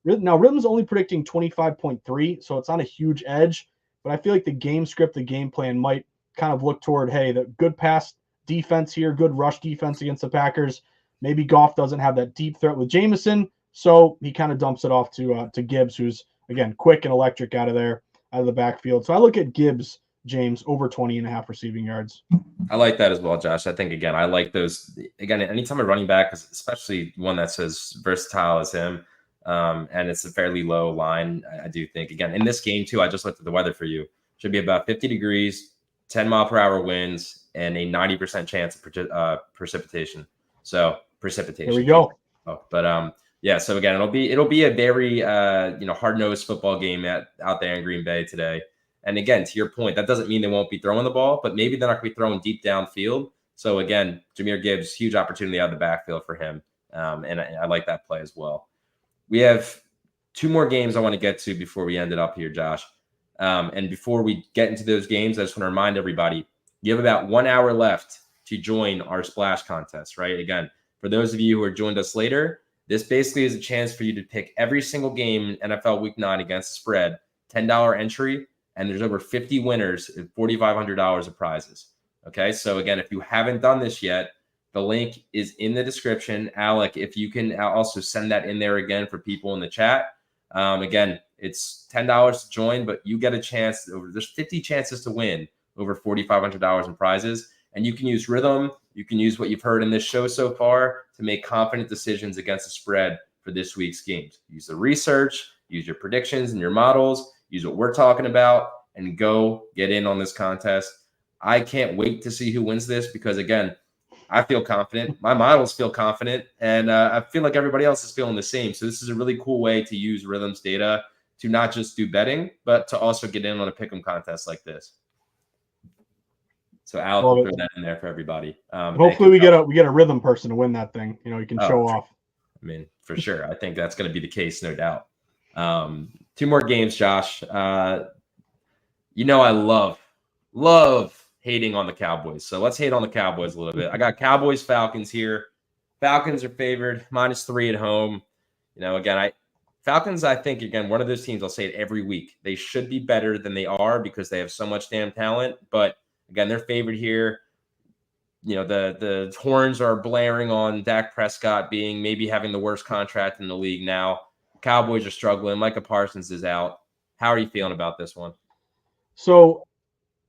Now, Rhythm's only predicting 25.3, so it's not a huge edge. But I feel like the game script, the game plan might kind of look toward, hey, the good pass defense here, good rush defense against the Packers. Maybe Goff doesn't have that deep threat with Jameson, so he kind of dumps it off to Gibbs, who's, again, quick and electric out of the backfield. So I look at Gibbs, James, over 20.5 receiving yards. I like that as well, Josh. I think, again, I like those. Again, anytime a running back, especially one that's as versatile as him, and it's a fairly low line, I do think, again, in this game, too, I just looked at the weather for you. Should be about 50 degrees, 10-mile-per-hour winds, and a 90% chance of precipitation. So precipitation. There we go. Yeah. So again, it'll be a very hard-nosed football game out there in Green Bay today. And again, to your point, that doesn't mean they won't be throwing the ball, but maybe they're not going to be throwing deep downfield. So again, Jahmyr Gibbs, huge opportunity out of the backfield for him, and I like that play as well. We have 2 more games I want to get to before we end it up here, Josh. And before we get into those games, I just want to remind everybody, you have about 1 hour left to join our splash contest, right? Again, for those of you who are joined us later, this basically is a chance for you to pick every single game in NFL Week 9 against the spread, $10 entry, and there's over 50 winners and $4,500 of prizes. Okay, so again, if you haven't done this yet, the link is in the description. Alec, if you can also send that in there again for people in the chat. Again, It's $10 to join, but you get a chance. There's 50 chances to win over $4,500 in prizes. And you can use Rithmm. You can use what you've heard in this show so far to make confident decisions against the spread for this week's games. Use the research, use your predictions and your models, use what we're talking about, and go get in on this contest. I can't wait to see who wins this because, again, I feel confident. My models feel confident, and I feel like everybody else is feeling the same. So this is a really cool way to use Rithmm's data to not just do betting, but to also get in on a pick'em contest like this. So Alex will throw that in there for everybody. Hopefully we get a Rithmm person to win that thing. You can show off. I mean, for sure. I think that's going to be the case, no doubt. 2 more games, Josh. I love hating on the Cowboys. So let's hate on the Cowboys a little bit. I got Cowboys Falcons here. Falcons are favored -3 at home. Falcons, I think, again, one of those teams, I'll say it every week. They should be better than they are because they have so much damn talent. But again, they're favored here. The horns are blaring on Dak Prescott maybe having the worst contract in the league now. Cowboys are struggling. Micah Parsons is out. How are you feeling about this one? So,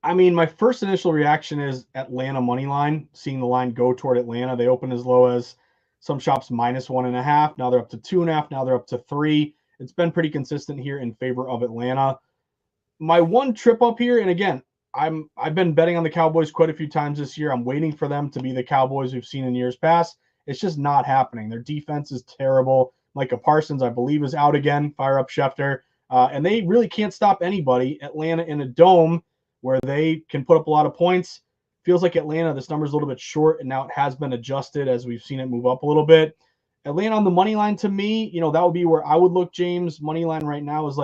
I mean, my first initial reaction is Atlanta money line, seeing the line go toward Atlanta. They opened as low as some shops -1.5. Now they're up to 2.5. Now they're up to 3. It's been pretty consistent here in favor of Atlanta. My one trip up here, and again, I've been betting on the Cowboys quite a few times this year. I'm waiting for them to be the Cowboys we've seen in years past. It's just not happening. Their defense is terrible. Micah Parsons, I believe, is out again. Fire up Schefter. And they really can't stop anybody. Atlanta in a dome where they can put up a lot of points. Feels like Atlanta, this number's a little bit short, and now it has been adjusted as we've seen it move up a little bit. Atlanta on the money line, to me, that would be where I would look, James. Money line right now is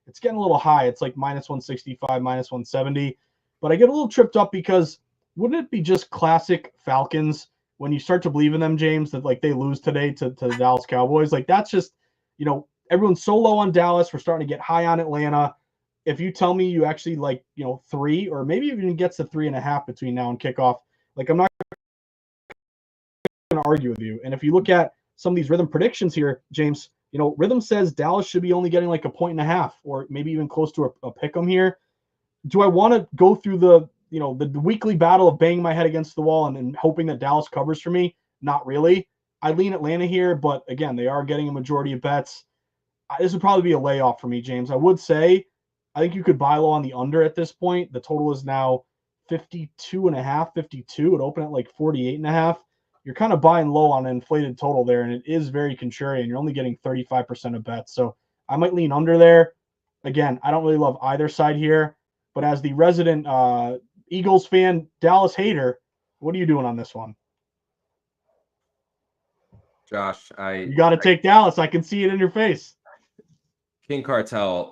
it's getting a little high. It's like -165, -170. But I get a little tripped up because wouldn't it be just classic Falcons when you start to believe in them, James, that they lose today to the Dallas Cowboys? That's just, everyone's so low on Dallas. We're starting to get high on Atlanta. If you tell me you actually 3 or maybe even gets to 3.5 between now and kickoff, I'm not going to argue with you. And if you look at some of these Rithmm predictions here, James, Rithmm says Dallas should be only getting 1.5 or maybe even close to a pick 'em here. Do I want to go through the weekly battle of banging my head against the wall and hoping that Dallas covers for me? Not really. I lean Atlanta here, but again, they are getting a majority of bets. This would probably be a layoff for me, James. I would say I think you could buy low on the under at this point. The total is now 52.5, 52. It opened at 48.5. You're kind of buying low on an inflated total there, and it is very contrarian. You're only getting 35% of bets. So I might lean under there. Again, I don't really love either side here. But as the resident Eagles fan, Dallas hater, what are you doing on this one? Josh, you got to take Dallas. I can see it in your face. King Cartel,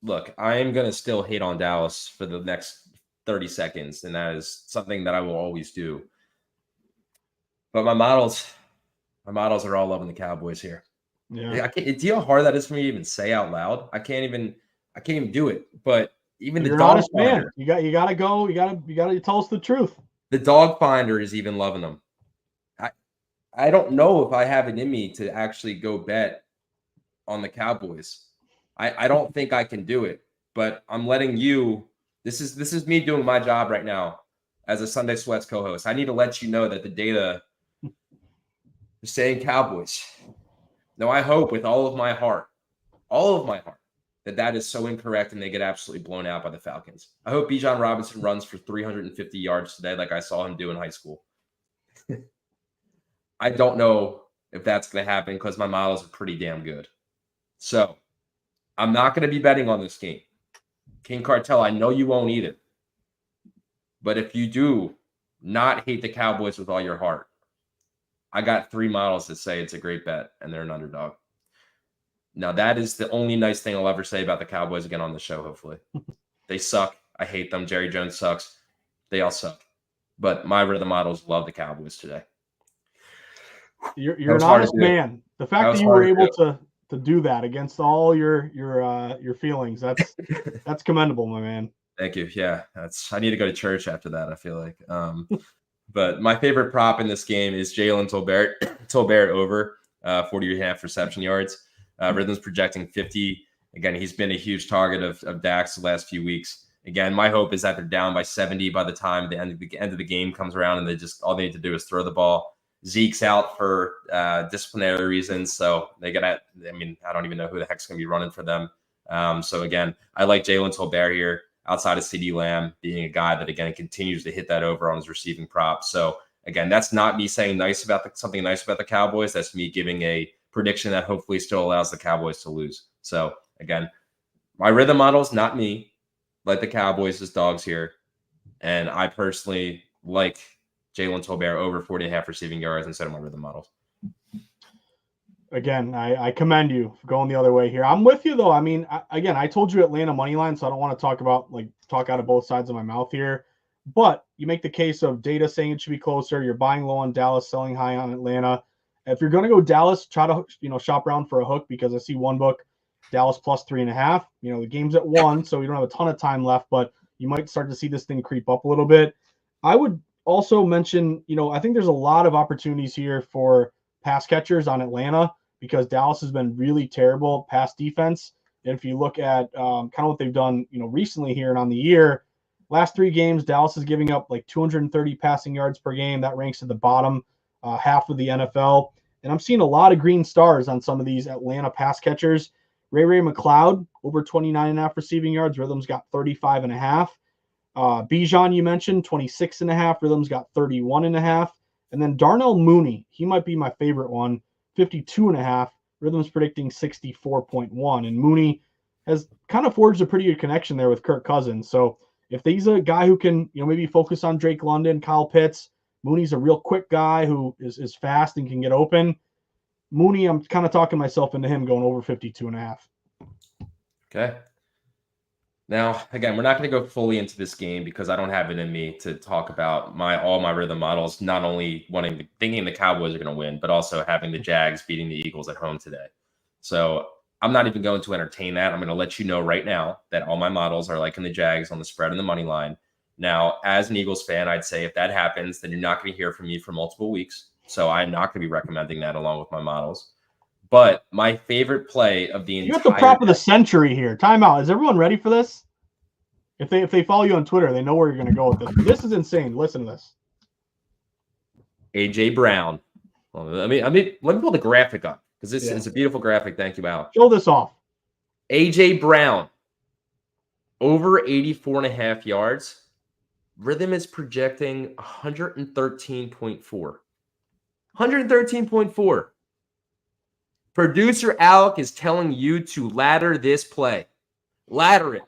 look, I am going to still hate on Dallas for the next 30 seconds, and that is something that I will always do. But my models are all loving the Cowboys here. Yeah. Do you know how hard that is for me to even say out loud? I can't even do it. But even You're the an dog honest finder, man. You gotta go. You gotta tell us the truth. The dog finder is even loving them. I don't know if I have it in me to actually go bet on the Cowboys. I don't think I can do it, but I'm letting you. This is me doing my job right now as a Sunday Sweats co-host. I need to let you know that the data is saying Cowboys. Now I hope with all of my heart, that is so incorrect and they get absolutely blown out by the Falcons. I hope Bijan Robinson runs for 350 yards today like I saw him do in high school. I don't know if that's going to happen because my models are pretty damn good. So I'm not going to be betting on this game. King Cartel, I know you won't either. But if you do not hate the Cowboys with all your heart, I got 3 models that say it's a great bet and they're an underdog. Now, that is the only nice thing I'll ever say about the Cowboys again on the show, hopefully. They suck. I hate them. Jerry Jones sucks. They all suck. But my Rithmm models love the Cowboys today. You're an honest man. The fact that you were able to do that against all your feelings, that's commendable, my man. Thank you. Yeah, I need to go to church after that, I feel like. But my favorite prop in this game is Jalen Tolbert over 40.5 reception yards. Rhythm's projecting 50 again, he's been a huge target of Dak's the last few weeks. Again, my hope is that they're down by 70 by the time the end of the game comes around, and all they need to do is throw the ball. Zeke's out for disciplinary reasons, so they gotta. I mean, I don't even know who the heck's gonna be running for them. So again, I like Jalen Tolbert here outside of CeeDee Lamb being a guy that again continues to hit that over on his receiving prop. So again, that's not me saying something nice about the Cowboys. That's me giving a prediction that hopefully still allows the Cowboys to lose. So again, my Rithmm models, not me, like the Cowboys as dogs here. And I personally like Jalen Tolbert over 40.5 receiving yards instead of my Rithmm models. Again, I commend you for going the other way here. I'm with you though. I mean, I told you Atlanta money line, so I don't want to talk out of both sides of my mouth here. But you make the case of data saying it should be closer. You're buying low on Dallas, selling high on Atlanta. If you're going to go Dallas, try to shop around for a hook, because I see one book, Dallas plus 3.5. The game's at 1, so you don't have a ton of time left, but you might start to see this thing creep up a little bit. I would also mention, I think there's a lot of opportunities here for pass catchers on Atlanta, because Dallas has been really terrible pass defense. And if you look at kind of what they've done, recently here and on the year, last 3 games, Dallas is giving up like 230 passing yards per game. That ranks at the bottom half of the NFL. And I'm seeing a lot of green stars on some of these Atlanta pass catchers. Ray McLeod, over 29.5 receiving yards. Rhythm's got 35.5. Bijan, you mentioned, 26.5. Rhythm's got 31.5. And then Darnell Mooney, he might be my favorite one, 52.5. Rhythm's predicting 64.1. And Mooney has kind of forged a pretty good connection there with Kirk Cousins. So if he's a guy who can, maybe focus on Drake London, Kyle Pitts, Mooney's a real quick guy who is fast and can get open. Mooney, I'm kind of talking myself into him going over 52.5. Okay. Now, again, we're not going to go fully into this game because I don't have it in me to talk about all my Rithmm models, not only thinking the Cowboys are going to win, but also having the Jags beating the Eagles at home today. So I'm not even going to entertain that. I'm going to let you know right now that all my models are liking the Jags on the spread and the money line. Now, as an Eagles fan, I'd say if that happens, then you're not going to hear from me for multiple weeks. So I'm not going to be recommending that along with my models. But my favorite play of the entire— You got the prop of the century here. Timeout. Is everyone ready for this? If they follow you on Twitter, they know where you're going to go with this. This is insane. Listen to this. AJ Brown. Well, let me pull the graphic up because this is a beautiful graphic. Thank you, Al. Show this off. AJ Brown over 84.5 yards. Rithmm is projecting 113.4. 113.4. Producer Alec is telling you to ladder this play. Ladder it.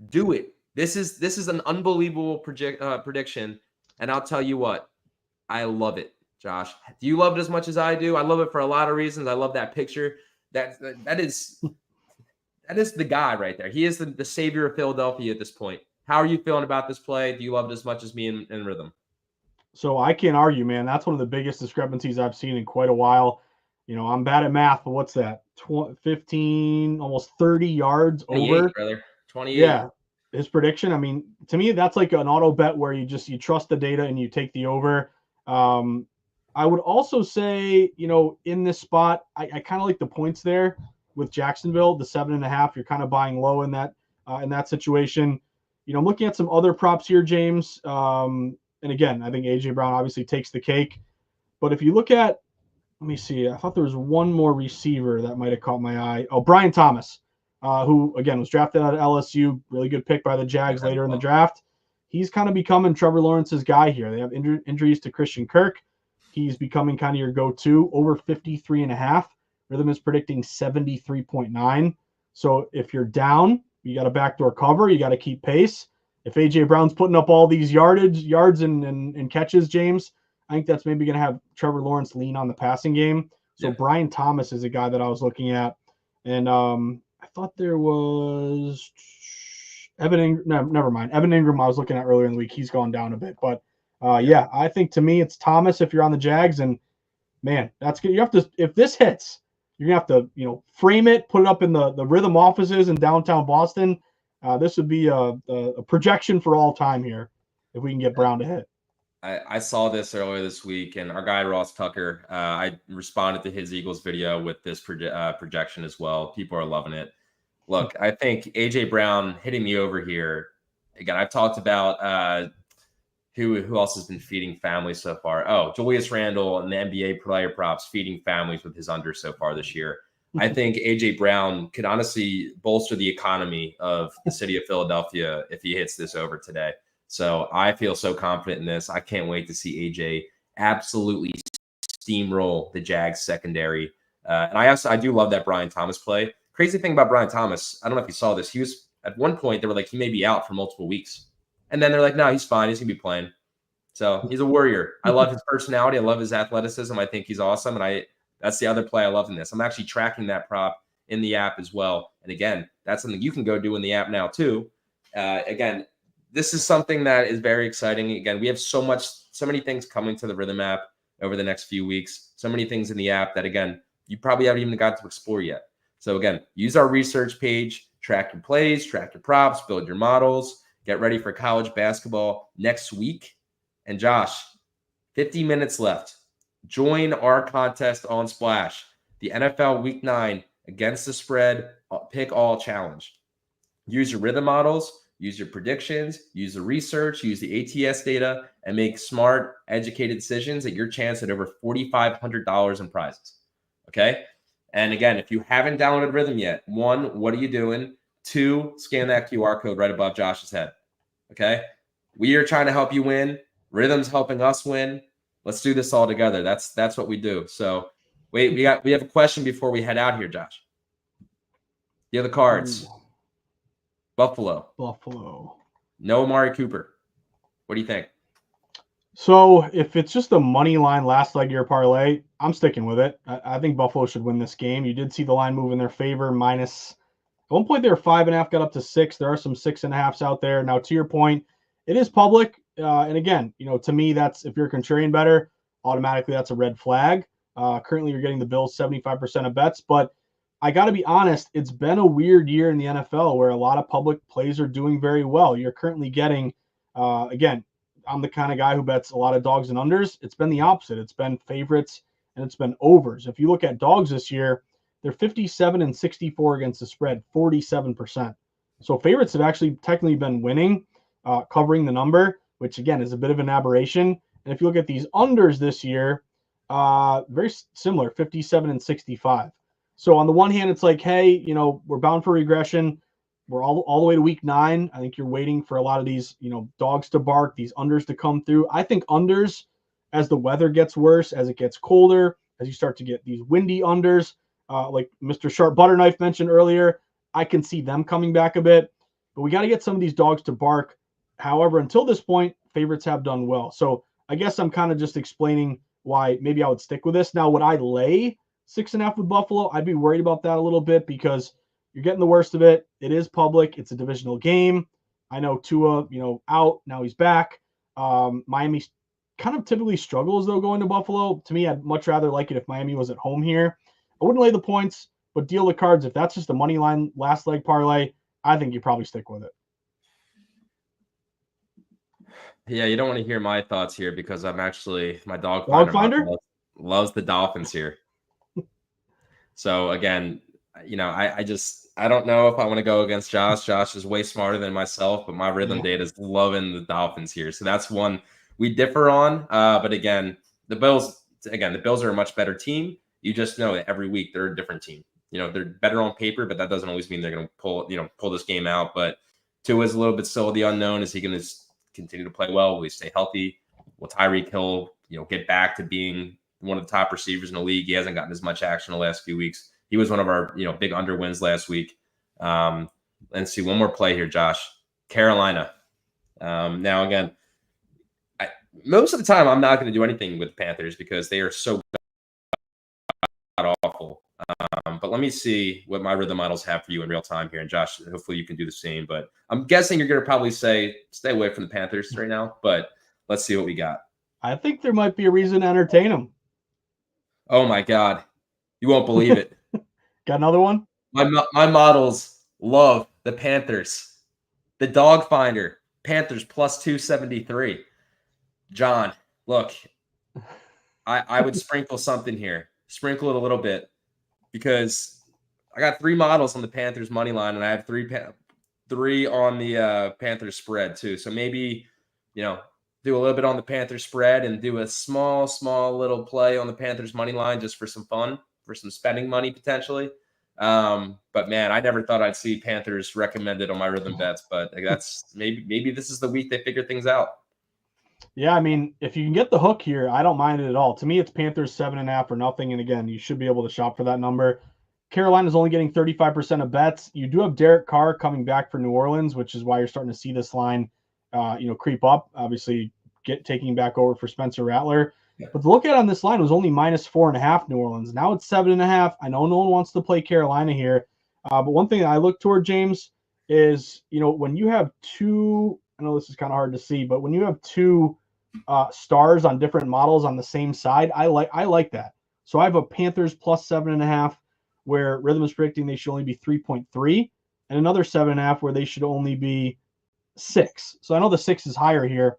Do it. This is an unbelievable prediction, and I'll tell you what, I love it, Josh. Do you love it as much as I do? I love it for a lot of reasons. I love that picture. That is the guy right there. He is the savior of Philadelphia at this point. How are you feeling about this play? Do you love it as much as me and Rithmm? So I can't argue, man. That's one of the biggest discrepancies I've seen in quite a while. I'm bad at math, but what's that? 15, almost 30 yards over. Brother. 28. Yeah, his prediction. I mean, to me, that's like an auto bet where you trust the data and you take the over. I would also say, in this spot, I kind of like the points there with Jacksonville, the 7.5. You're kind of buying low in that situation. I'm looking at some other props here, James. And again, I think AJ Brown obviously takes the cake. But if you look at, let me see, I thought there was one more receiver that might have caught my eye. Oh, Brian Thomas, who, again, was drafted out of LSU. Really good pick by the Jags later in the draft. He's kind of becoming Trevor Lawrence's guy here. They have injuries to Christian Kirk. He's becoming kind of your go-to, over 53.5. Rhythm is predicting 73.9. So if you're down, you got a backdoor cover. You got to keep pace. If A.J. Brown's putting up all these yards and catches, James, I think that's maybe going to have Trevor Lawrence lean on the passing game. So yeah. Brian Thomas is a guy that I was looking at. And I thought there was Evan Ingram. No, never mind. Evan Ingram I was looking at earlier in the week. He's gone down a bit. But, yeah, I think to me it's Thomas if you're on the Jags. And, man, that's good. You have to – if this hits, you're going to have to, frame it, put it up in the Rithmm offices in downtown Boston. This would be a projection for all time here if we can get Brown to hit. I saw this earlier this week, and our guy Ross Tucker, I responded to his Eagles video with this projection as well. People are loving it. Look, I think AJ Brown hitting me over here. Again, I've talked about who else has been feeding families so far. Oh, Julius Randle and the NBA player props feeding families with his under so far this year. I think AJ Brown could honestly bolster the economy of the city of Philadelphia if he hits this over today. So I feel so confident in this. I can't wait to see AJ absolutely steamroll the Jags secondary. And I do love that Brian Thomas play. Crazy thing about Brian Thomas, I don't know if you saw this. He was at one point they were like he may be out for multiple weeks, and then they're like, no, he's fine. He's gonna be playing. So he's a warrior. I love his personality. I love his athleticism. I think he's awesome. And that's the other play I love in this. I'm actually tracking that prop in the app as well. And again, that's something you can go do in the app now too. Again, this is something that is very exciting. Again, we have so many things coming to the Rithmm app over the next few weeks. So many things in the app that, again, you probably haven't even got to explore yet. So again, use our research page, track your plays, track your props, build your models, get ready for college basketball next week. And Josh, 50 minutes left. Join our contest on Splash, the NFL Week 9 Against the Spread Pick All Challenge. Use your Rithmm models, use your predictions, use the research, use the ATS data, and make smart, educated decisions at your chance at over $4,500 in prizes. Okay? And again, if you haven't downloaded Rithmm yet, 1, what are you doing? 2, scan that QR code right above Josh's head. Okay? We are trying to help you win. Rithmm's helping us win. Let's do this all together. That's what we do. So wait, we have a question before we head out here, Josh. The other cards. Ooh. Buffalo. No Amari Cooper. What do you think? So if it's just a money line last leg of your parlay, I'm sticking with it. I think Buffalo should win this game. You did see the line move in their favor minus. At one point they were 5.5, got up to 6. There are some 6.5s out there. Now to your point, it is public. And again, to me, that's if you're a contrarian better, automatically that's a red flag. Currently, you're getting the Bills 75% of bets, but I got to be honest, it's been a weird year in the NFL where a lot of public plays are doing very well. You're currently getting, again, I'm the kind of guy who bets a lot of dogs and unders. It's been the opposite. It's been favorites and it's been overs. If you look at dogs this year, they're 57 and 64 against the spread, 47%. So favorites have actually technically been winning, covering the number, which again is a bit of an aberration. And if you look at these unders this year, very similar, 57 and 65. So on the one hand, it's like, hey, we're bound for regression. We're all the way to week 9. I think you're waiting for a lot of these, dogs to bark, these unders to come through. I think unders, as the weather gets worse, as it gets colder, as you start to get these windy unders, like Mr. Sharp Butterknife mentioned earlier, I can see them coming back a bit. But we got to get some of these dogs to bark. However, until this point, favorites have done well. So I guess I'm kind of just explaining why maybe I would stick with this. Now, would I lay 6.5 with Buffalo? I'd be worried about that a little bit because you're getting the worst of it. It is public. It's a divisional game. I know Tua, out. Now he's back. Miami kind of typically struggles, though, going to Buffalo. To me, I'd much rather like it if Miami was at home here. I wouldn't lay the points, but deal the cards. If that's just a money line last leg parlay, I think you probably stick with it. Yeah, you don't want to hear my thoughts here because I'm actually my dog finder loves the Dolphins here. So again, I don't know if I want to go against Josh. Josh is way smarter than myself, but my Rithmm data is loving the Dolphins here. So that's one we differ on. But again, the Bills are a much better team. You just know that every week they're a different team. They're better on paper, but that doesn't always mean they're going to pull this game out. But Tua is a little bit still the unknown. Is he going to continue to play well? Will he stay healthy? Will Tyreek Hill, get back to being one of the top receivers in the league? He hasn't gotten as much action in the last few weeks. He was one of our, big under wins last week. Let's see one more play here, Josh. Carolina. Now again, most of the time I'm not going to do anything with Panthers because they are so awful. But let me see what my Rithmm models have for you in real time here. And Josh, hopefully you can do the same. But I'm guessing you're going to probably say stay away from the Panthers right now. But let's see what we got. I think there might be a reason to entertain them. Oh my God, you won't believe it. Got another one? My models love the Panthers. The Dog Finder, Panthers plus 273. John, look, I would sprinkle something here. Sprinkle it a little bit because I got 3 models on the Panthers money line, and I have 3 on the Panthers spread too. So maybe, do a little bit on the Panthers spread and do a small little play on the Panthers money line just for some fun, for some spending money potentially. But man, I never thought I'd see Panthers recommended on my Rithmm bets, but that's maybe this is the week they figure things out. Yeah, I mean, if you can get the hook here, I don't mind it at all. To me, it's Panthers 7.5 or nothing. And again, you should be able to shop for that number. Carolina's only getting 35% of bets. You do have Derek Carr coming back for New Orleans, which is why you're starting to see this line, creep up. Obviously, taking back over for Spencer Rattler. Yeah. But the look at on this line was only -4.5 New Orleans. Now it's 7.5. I know no one wants to play Carolina here, but one thing I look toward, James, is when you have two. I know this is kind of hard to see, but when you have two stars on different models on the same side, I like that. So I have a Panthers plus 7.5, where Rithmm is predicting they should only be 3.3, and another 7.5 where they should only be 6. So I know the 6 is higher here,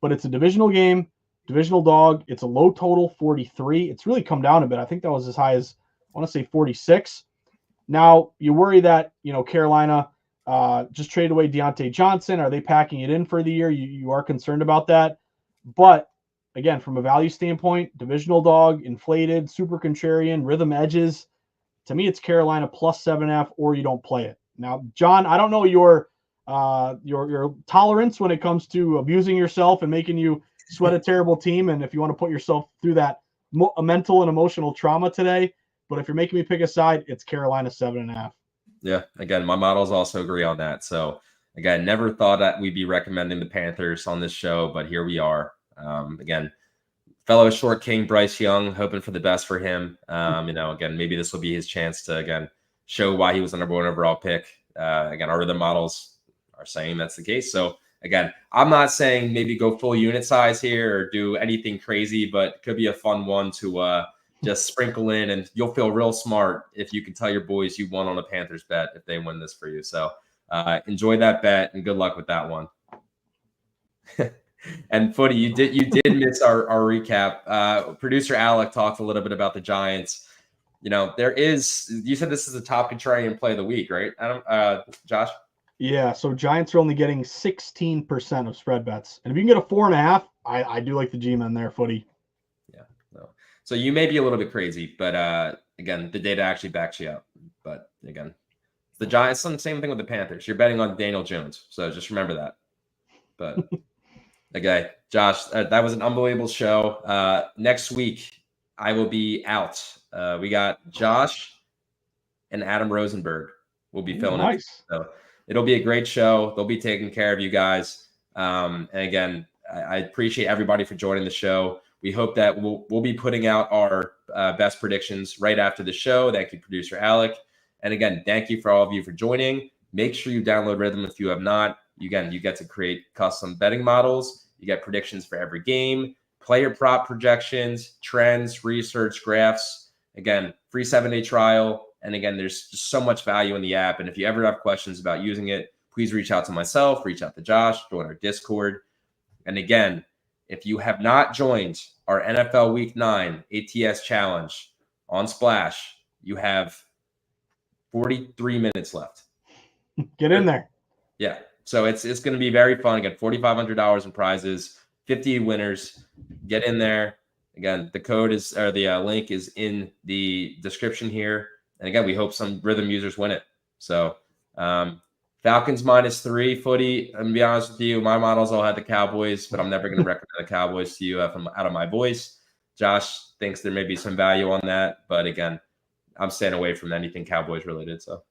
but it's a divisional game, divisional dog. It's a low total, 43. It's really come down a bit. I think that was as high as, I want to say, 46. Now you worry that Carolina just traded away Deontay Johnson. Are they packing it in for the year? You are concerned about that. But again, from a value standpoint, divisional dog, inflated, super contrarian, Rithmm edges. To me, it's Carolina plus 7.5, or you don't play it. Now, John, I don't know your tolerance when it comes to abusing yourself and making you sweat a terrible team, and if you want to put yourself through that mental and emotional trauma today. But if you're making me pick a side, it's Carolina 7.5. Yeah, again, my models also agree on that. So again, never thought that we'd be recommending the Panthers on this show, but here we are. Again, fellow short king Bryce Young, hoping for the best for him. Again, maybe this will be his chance to again show why he was the number 1 overall pick. Again, our other models are saying that's the case. So again, I'm not saying maybe go full unit size here or do anything crazy, but it could be a fun one to just sprinkle in, and you'll feel real smart if you can tell your boys you won on a Panthers bet if they win this for you. So enjoy that bet and good luck with that one. And Footy, you did miss our recap. Producer Alec talked a little bit about the Giants. You said this is the top contrarian play of the week, right? Josh? Yeah, so Giants are only getting 16% of spread bets. And if you can get a 4.5, I do like the G-men there, Footy. Yeah. So you may be a little bit crazy, but again, the data actually backs you up. But again, the Giants, same thing with the Panthers. You're betting on Daniel Jones, so just remember that. But okay, Josh, that was an unbelievable show. Next week, I will be out. We got Josh and Adam Rosenberg will be filling it. So it'll be a great show. They'll be taking care of you guys. And again, I appreciate everybody for joining the show. We hope that we'll be putting out our best predictions right after the show. Thank you, producer Alec. And again, thank you for all of you for joining. Make sure you download Rithmm if you have not. Again, you get to create custom betting models. You get predictions for every game, player prop projections, trends, research, graphs. Again, free 7-day trial. And again, there's just so much value in the app. And if you ever have questions about using it, please reach out to myself, reach out to Josh, join our Discord. And again, if you have not joined our NFL Week 9 ATS Challenge on Splash, you have 43 minutes left. Get in there. Yeah. So it's going to be very fun. Again, $4,500 in prizes, 50 winners. Get in there. Again, the link is in the description here. And again, we hope some Rithmm users win it. So Falcons -3, Footy. I'm going to be honest with you. My models all had the Cowboys, but I'm never going to recommend the Cowboys to you out of my voice. Josh thinks there may be some value on that. But again, I'm staying away from anything Cowboys related. So.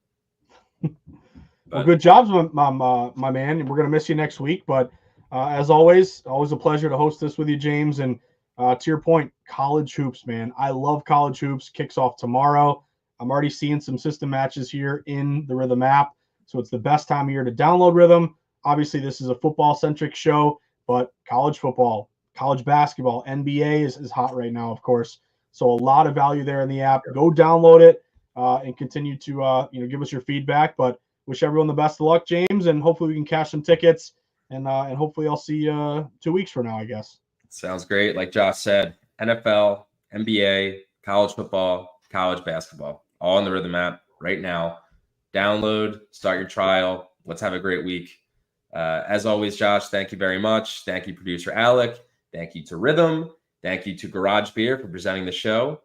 Well, good jobs, my man. We're going to miss you next week. But as always a pleasure to host this with you, James. And to your point, college hoops, man. I love college hoops. Kicks off tomorrow. I'm already seeing some system matches here in the Rithmm app. So it's the best time of year to download Rithmm. Obviously, this is a football-centric show, but college football, college basketball, NBA is hot right now, of course. So a lot of value there in the app. Go download it and continue to give us your feedback. But wish everyone the best of luck, James, and hopefully we can cash some tickets. And hopefully I'll see you 2 weeks from now, I guess. Sounds great. Like Josh said, NFL, NBA, college football, college basketball, all in the Rithmm app. right now. Download, start your trial. Let's have a great week. As always, Josh, thank you very much. Thank you, producer Alec. Thank you to Rithmm. Thank you to Garage Beer for presenting the show.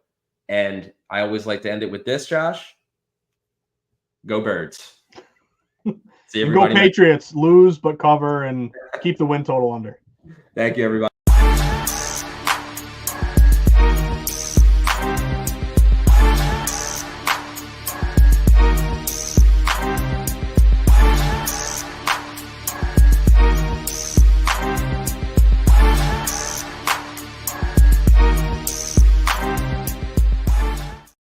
And I always like to end it with this, Josh. Go Birds. See And go everybody. Patriots. Lose but cover and keep the win total under. Thank you, everybody.